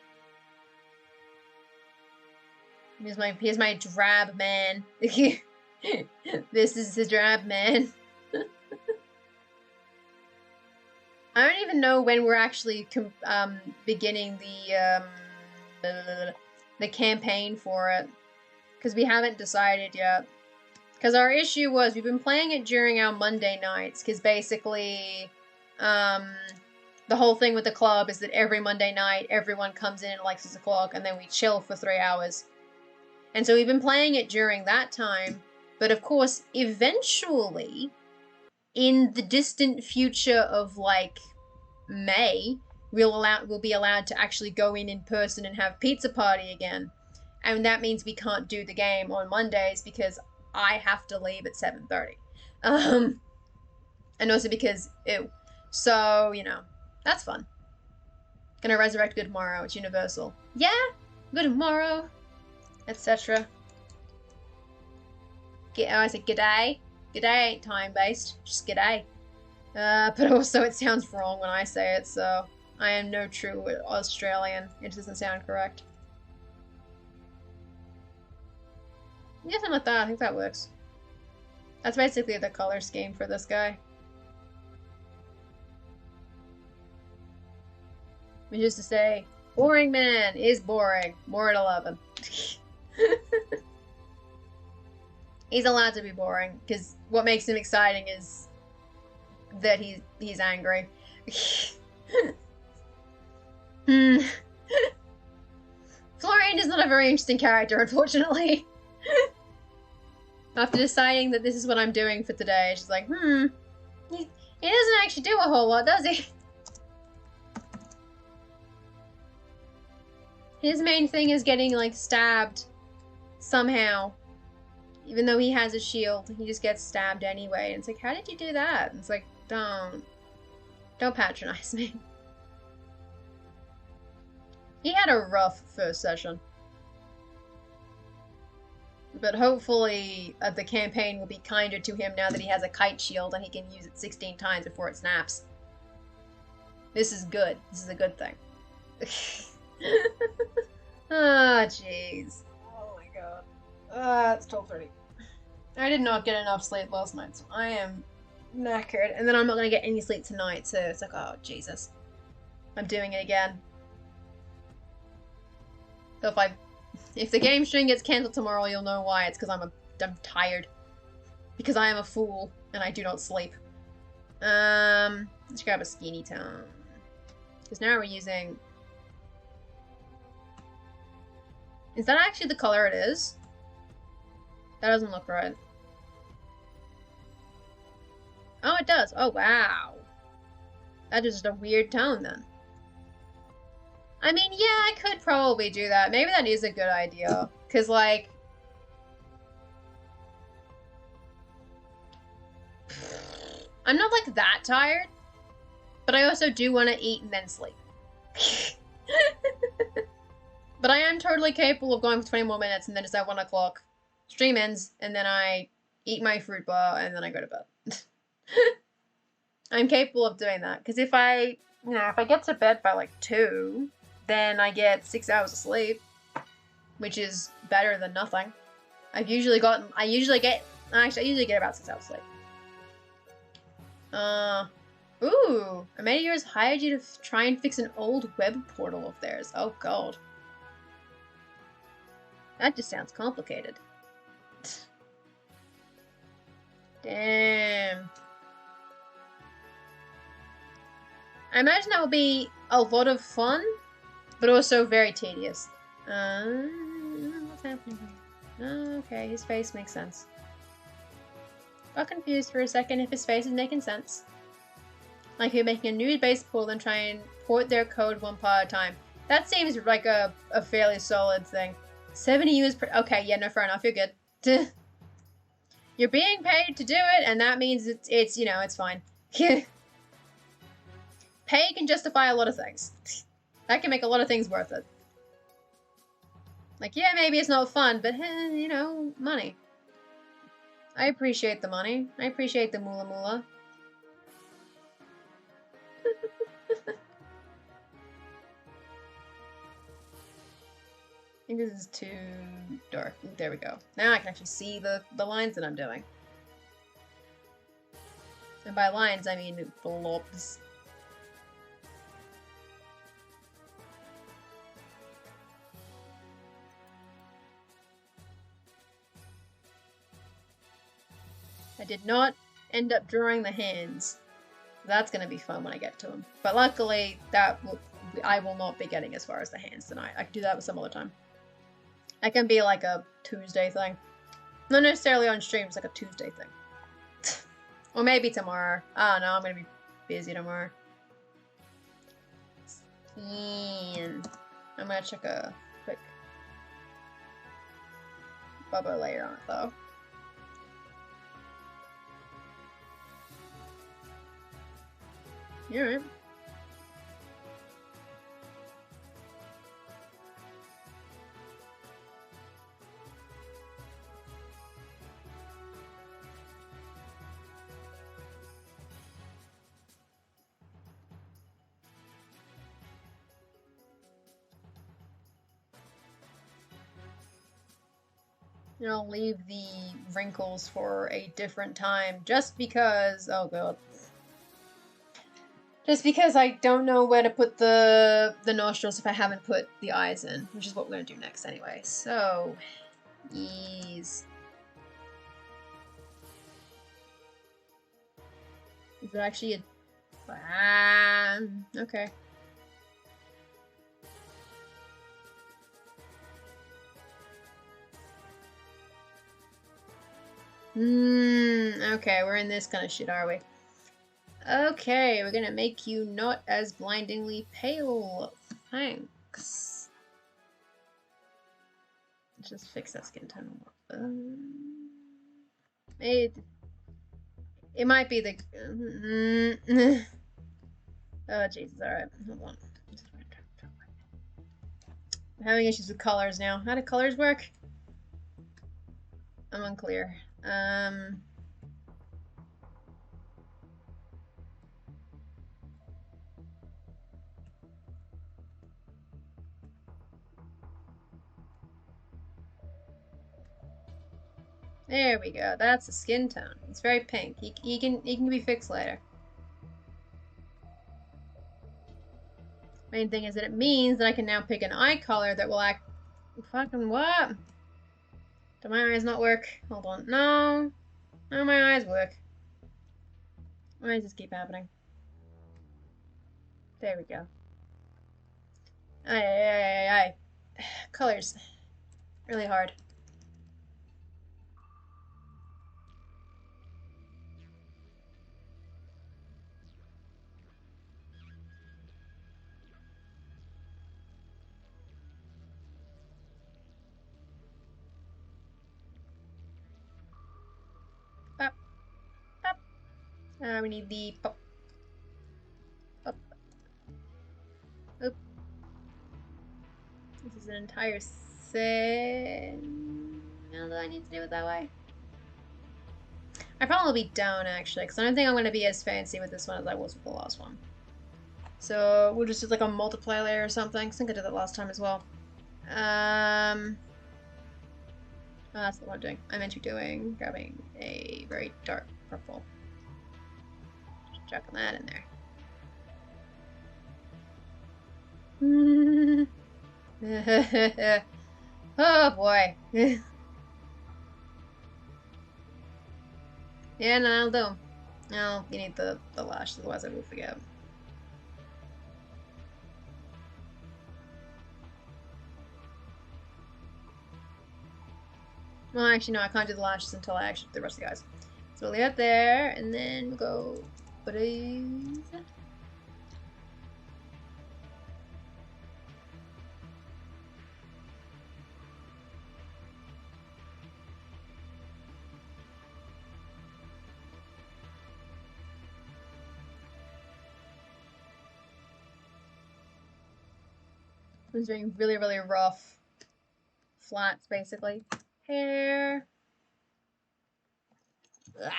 Here's my drab man. This is the drab man. I don't even know when we're actually beginning the campaign for it, because we haven't decided yet. Because our issue was we've been playing it during our Monday nights, because basically the whole thing with the club is that every Monday night everyone comes in at like 6 o'clock and then we chill for 3 hours. And so we've been playing it during that time, but of course, eventually, in the distant future of like May, we'll be allowed to actually go in person and have pizza party again. And that means we can't do the game on Mondays because I have to leave at 7:30. And also because, ew. So, you know, that's fun. Gonna resurrect Good Morrow, it's universal. Yeah, Good Morrow, etc. I said g'day. G'day ain't time-based, just g'day. But also it sounds wrong when I say it, so I am no true Australian. It doesn't sound correct. Yeah, something like that. I think that works. That's basically the color scheme for this guy. Which is to say, boring man is boring. More at 11. He's allowed to be boring, because what makes him exciting is that he's angry. Florian is not a very interesting character, unfortunately. After deciding that this is what I'm doing for today, she's like, he doesn't actually do a whole lot, does he? His main thing is getting, like, stabbed somehow. Even though he has a shield, he just gets stabbed anyway. And it's like, how did you do that? And it's like, don't patronize me. He had a rough first session. But hopefully the campaign will be kinder to him now that he has a Kite Shield and he can use it 16 times before it snaps. This is good. This is a good thing. Ah, jeez. Oh my god. It's 12:30. I did not get enough sleep last night, so I am knackered. And then I'm not going to get any sleep tonight, so it's like, oh, Jesus. I'm doing it again. So if the game stream gets cancelled tomorrow, you'll know why. It's because I'm tired. Because I am a fool and I do not sleep. Let's grab a skinny tone. Because now we're using... Is that actually the color it is? That doesn't look right. Oh, it does. Oh, wow. That is just a weird tone then. I mean, yeah, I could probably do that. Maybe that is a good idea. Because, like... I'm not, like, that tired. But I also do want to eat and then sleep. But I am totally capable of going for 20 more minutes and then it's at 1 o'clock. Stream ends, and then I eat my fruit bar, and then I go to bed. I'm capable of doing that. Because if I get to bed by, like, 2, then I get 6 hours of sleep. Which is better than nothing. I usually get about 6 hours of sleep. Ooh, a mate of yours hired you to try and fix an old web portal of theirs. Oh god. That just sounds complicated. Damn. I imagine that will be a lot of fun, but also very tedious. What's happening here? Okay, his face makes sense. Got confused for a second if his face is making sense. Like you're making a new base pool and try and port their code one part at a time. That seems like a fairly solid thing. 70 US per- okay, yeah, no, fair enough, you're good. You're being paid to do it, and that means it's you know, it's fine. Pay can justify a lot of things. That can make a lot of things worth it. Like, yeah, maybe it's not fun, but, you know, money. I appreciate the money. I appreciate the moolah moolah. I think this is too dark. There we go. Now I can actually see the lines that I'm doing. And by lines, I mean blobs. I did not end up drawing the hands. That's gonna be fun when I get to them. But luckily, I will not be getting as far as the hands tonight. I can do that some other time. That can be like a Tuesday thing. Not necessarily on stream, it's like a Tuesday thing. Or maybe tomorrow. I don't know, I'm gonna be busy tomorrow. And I'm gonna check a quick bubble layer on it though. You're right. And I'll leave the wrinkles for a different time, just because, oh god. Just because I don't know where to put the nostrils if I haven't put the eyes in, which is what we're gonna do next anyway. So, ease. Is it actually a... okay. Okay, we're in this kind of shit, are we? Okay, we're gonna make you not as blindingly pale. Thanks. Let's just fix that skin tone more. It might be the... oh, Jesus, alright. Hold on. I'm having issues with colors now. How do colors work? I'm unclear. There we go. That's the skin tone. It's very pink. He can be fixed later. Main thing is that it means that I can now pick an eye color that will act... Fucking what? Do my eyes not work? Hold on. No. No, my eyes work. Why does this keep happening? There we go. Aye. Colors. Really hard. Pop. Pop. We need the pop. Up. Oop. This is an entire set. How do I need to do it that way? I probably will be down actually, because I don't think I'm going to be as fancy with this one as I was with the last one. So we'll just do like a multiply layer or something. I think I did that last time as well. Oh, that's not what I'm doing. I meant to be doing grabbing a very dark purple. Just chucking that in there. Oh boy. Yeah, no, I'll do. No, you need the lash, otherwise I will forget. Well, actually, no, I can't do the lashes until I actually do the rest of the guys. So we'll leave it there, and then we'll go buddies. I was doing really, really rough flats, basically. Hair. Ugh.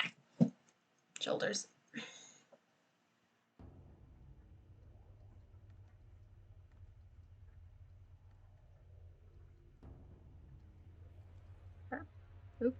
Shoulders. Oop.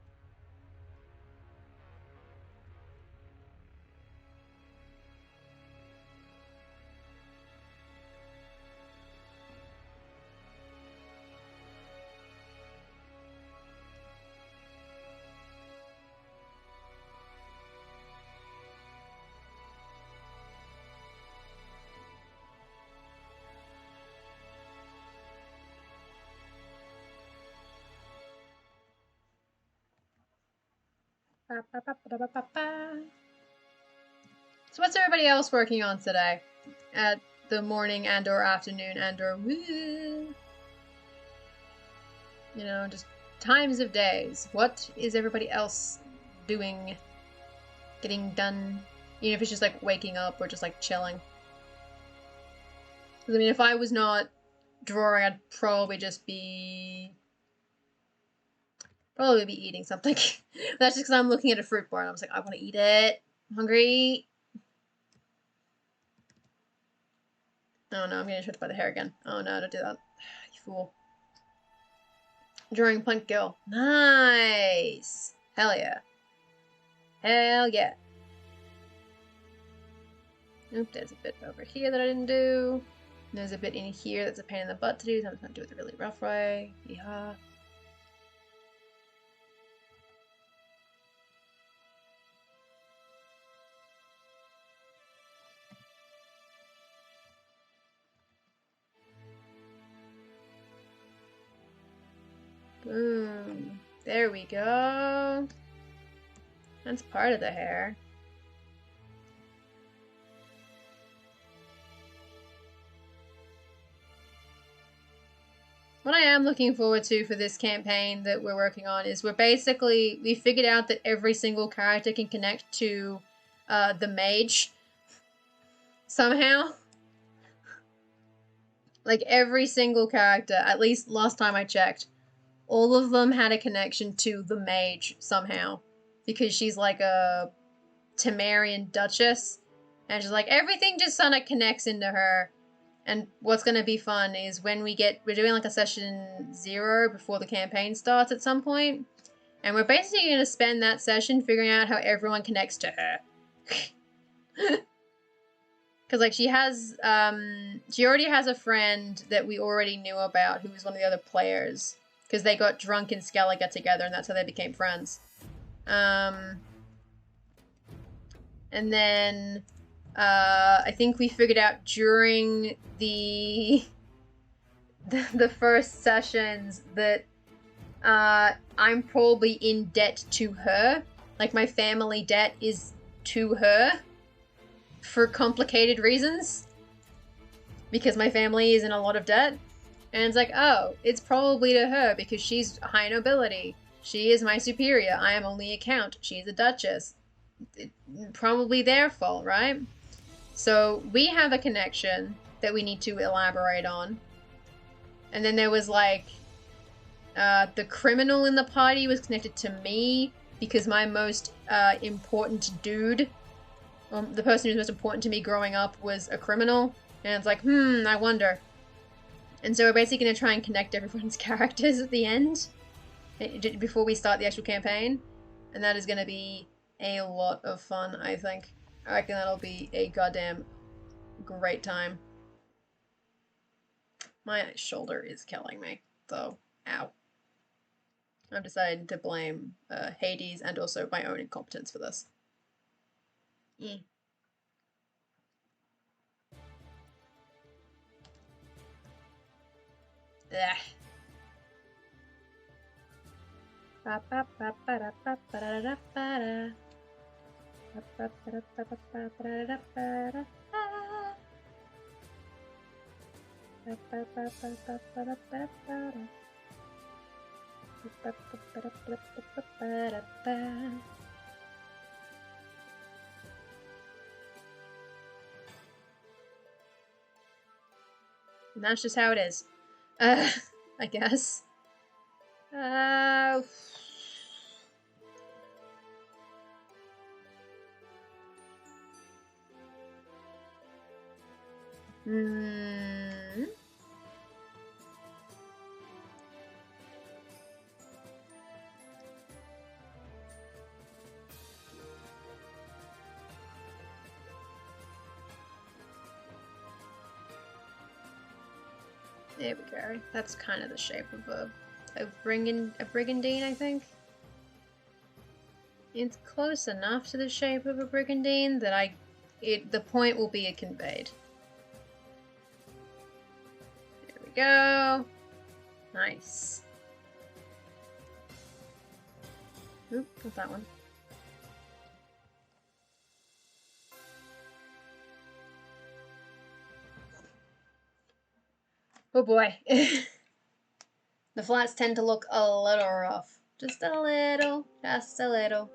So what's everybody else working on today? At the morning and or afternoon and or woo? You know, just times of days. What is everybody else doing? Getting done? Even if it's just like waking up or just like chilling. Because I mean, if I was not drawing, I'd probably just be... Probably be eating something. That's just because I'm looking at a fruit bar and I was like, I want to eat it. I'm hungry. Oh no, I'm getting tripped by the hair again. Oh no, don't do that. You fool. Drawing Punk Girl. Nice. Hell yeah. Hell yeah. Oop, there's a bit over here that I didn't do. There's a bit in here that's a pain in the butt to do, so I'm just gonna do it the really rough way. Yeehaw. Boom. There we go. That's part of the hair. What I am looking forward to for this campaign that we're working on is we figured out that every single character can connect to the mage somehow. Like every single character, at least last time I checked, all of them had a connection to the mage somehow. Because she's like a Temerian duchess. And she's like, everything just kind of connects into her. And what's going to be fun is when we're doing like a session 0 before the campaign starts at some point. And we're basically going to spend that session figuring out how everyone connects to her. Because Because, like, she already has a friend that we already knew about who was one of the other players. Because they got drunk in Skellige together, and that's how they became friends. And then, I think we figured out during the first sessions that, I'm probably in debt to her. Like, my family debt is to her. For complicated reasons. Because my family is in a lot of debt. And it's like, oh, it's probably to her because she's high nobility. She is my superior. I am only a count. She's a duchess. Probably their fault, right? So we have a connection that we need to elaborate on. And then there was like, the criminal in the party was connected to me because my most important dude, the person who's most important to me growing up was a criminal. And it's like, I wonder. And so we're basically going to try and connect everyone's characters at the end before we start the actual campaign. And that is going to be a lot of fun, I think. I reckon that'll be a goddamn great time. My shoulder is killing me, so ow. I've decided to blame Hades and also my own incompetence for this. Yeah. And that's just how it is. I guess. There we go. That's kind of the shape of a brigandine, I think. It's close enough to the shape of a brigandine that the point will be conveyed. There we go. Nice. Oop, not that one. Oh boy. The flats tend to look a little rough. Just a little. Just a little.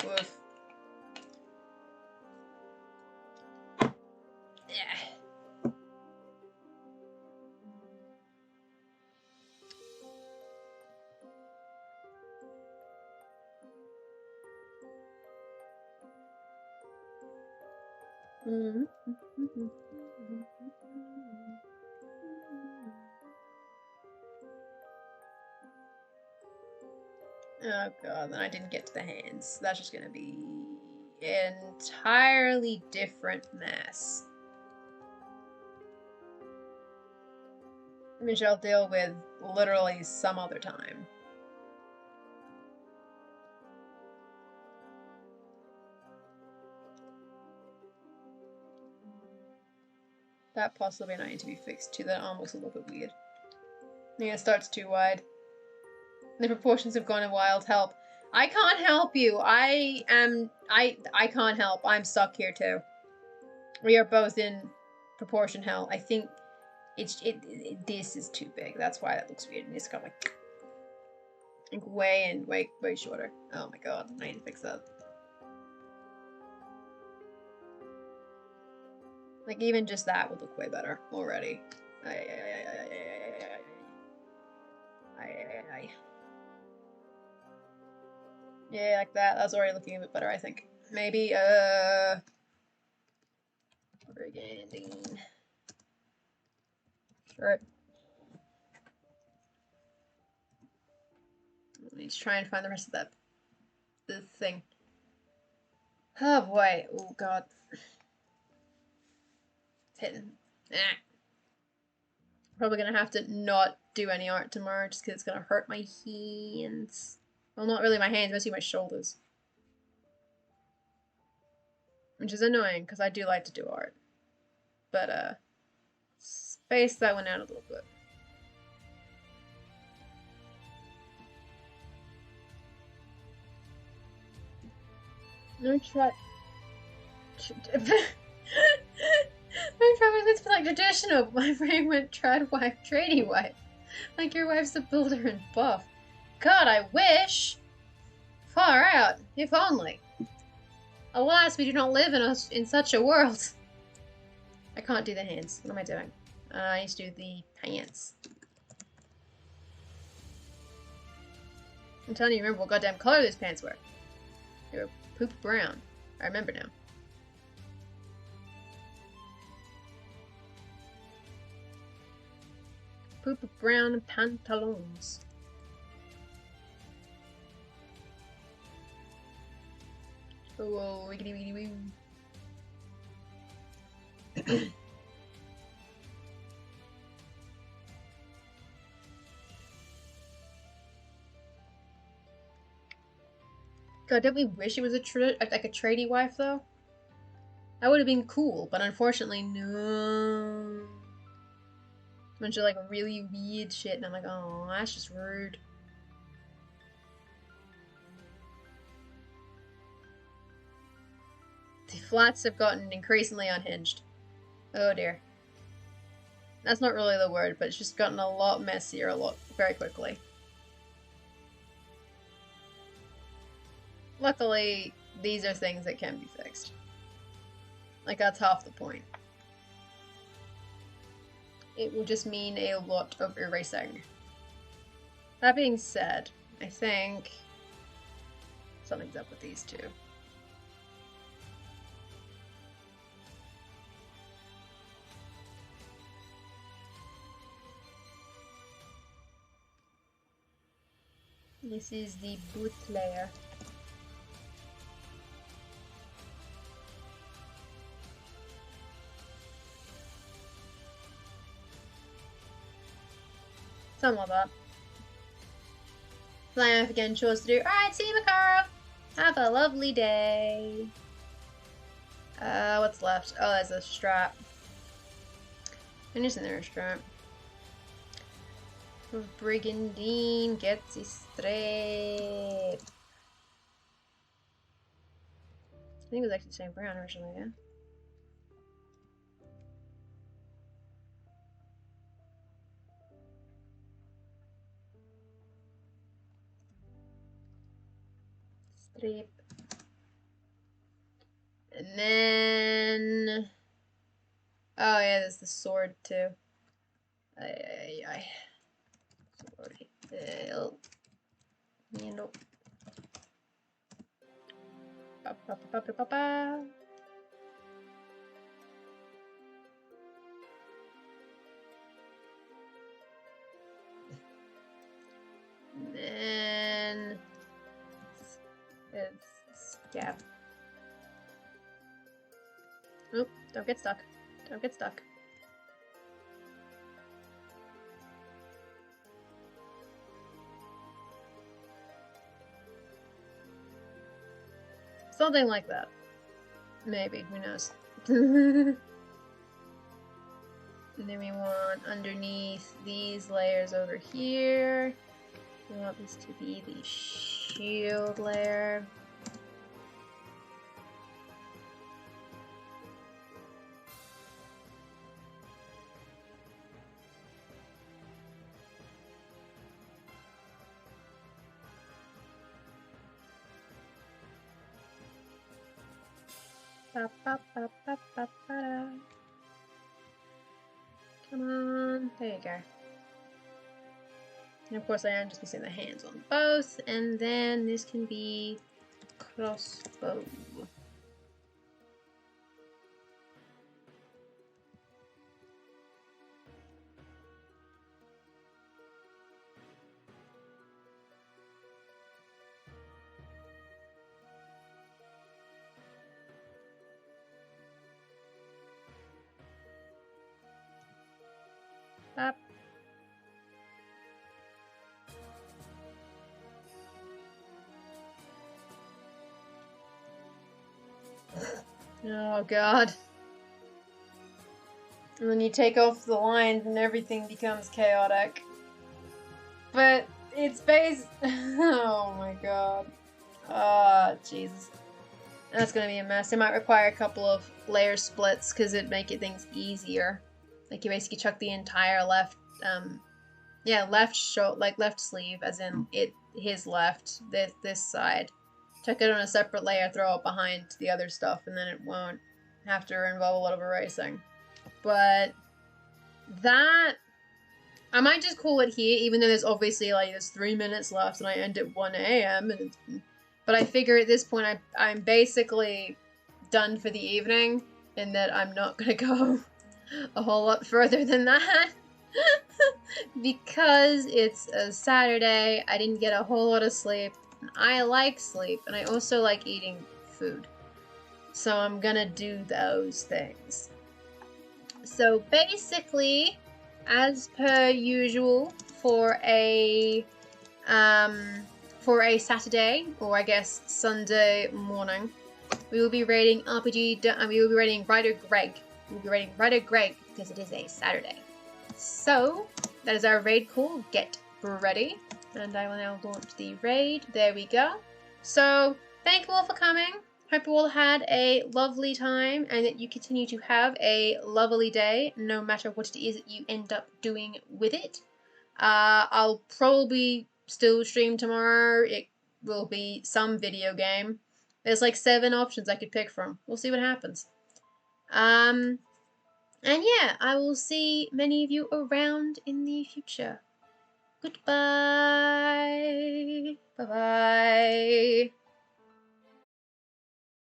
Woof. Yeah. Oh god, then I didn't get to the hands. That's just gonna be an entirely different mess. Which I'll deal with literally some other time. That possibly might need to be fixed too. That arm looks a little bit weird. Yeah, it starts too wide. The proportions have gone wild. Help. I can't help you. I can't help. I'm stuck here too. We are both in proportion hell. I think this is too big. That's why that looks weird. It needs to come like way shorter. Oh my god. I need to fix that. Like, even just that would look way better already. Yeah, like that. That's already looking a bit better, I think. Maybe, brigandine. Sure. Let me just try and find the rest of that the thing. Oh boy. Oh god. It's hitting. Probably gonna have to not do any art tomorrow just because it's gonna hurt my hands. Well, not really my hands, mostly my shoulders. Which is annoying because I do like to do art. But, space that one out a little bit. No try. My friend was meant to be like traditional, but my brain went trad wife, tradie wife. Like your wife's a builder and buff. God, I wish! Far out, if only. Alas, we do not live in such a world. I can't do the hands. What am I doing? I need to do the pants. I'm telling you, remember what goddamn color these pants were. They were poop brown. I remember now. Poop brown pantaloons. Oh, wiggity wiggity woo. God, don't we wish it was like a tradie wife though? That would have been cool, but unfortunately, no. A bunch of like really weird shit, and I'm like, oh, that's just rude. The flats have gotten increasingly unhinged. Oh dear. That's not really the word, but it's just gotten a lot messier very quickly. Luckily, these are things that can be fixed. Like, that's half the point. It will just mean a lot of erasing. That being said, I think something's up with these two. This is the boot layer. Something like that. Flying off again, chores to do. Alright, see you, Makara! Have a lovely day. What's left? Oh, there's a strap. Finish in there, a strap. Brigandine gets his strap. I think it was actually the same brand originally, yeah? Strip. And then... oh yeah, there's the sword too. Sorry. Handle. Ba, ba, ba, ba, ba, ba. And then it's scab. Oop, don't get stuck. Don't get stuck. Something like that. Maybe, who knows. And then we want underneath these layers over here. We want this to be the shield layer. Ba, ba, ba, ba, ba, ba. Come on, there you go. And of course I am just missing the hands on both, and then this can be crossbow. Up. Oh god. And then you take off the lines and everything becomes chaotic. But it's based. Oh my god. Ah, Jesus. That's gonna be a mess. It might require a couple of layer splits because it'd make things easier. Like you basically chuck the entire left, left sleeve, as in his left, this side. Chuck it on a separate layer, throw it behind the other stuff, and then it won't have to involve a lot of erasing. But that, I might just call it here, even though there's obviously like there's 3 minutes left and I end at 1 a.m. But I figure at this point I'm basically done for the evening, and that I'm not gonna go a whole lot further than that. Because it's a Saturday, I didn't get a whole lot of sleep. And I like sleep, and I also like eating food. So I'm gonna do those things. So basically, as per usual, for a Saturday, or I guess Sunday morning, we will be raiding we will be raiding Ryder Greg. We'll be raiding Ryder Greg because it is a Saturday. So that is our raid call. Get ready, and I will now launch the raid. There we go. So thank you all for coming. Hope you all had a lovely time and that you continue to have a lovely day, no matter what it is that you end up doing with it. I'll probably still stream tomorrow. It will be some video game. There's like 7 options I could pick from. We'll see what happens. And yeah, I will see many of you around in the future. Goodbye. Bye-bye.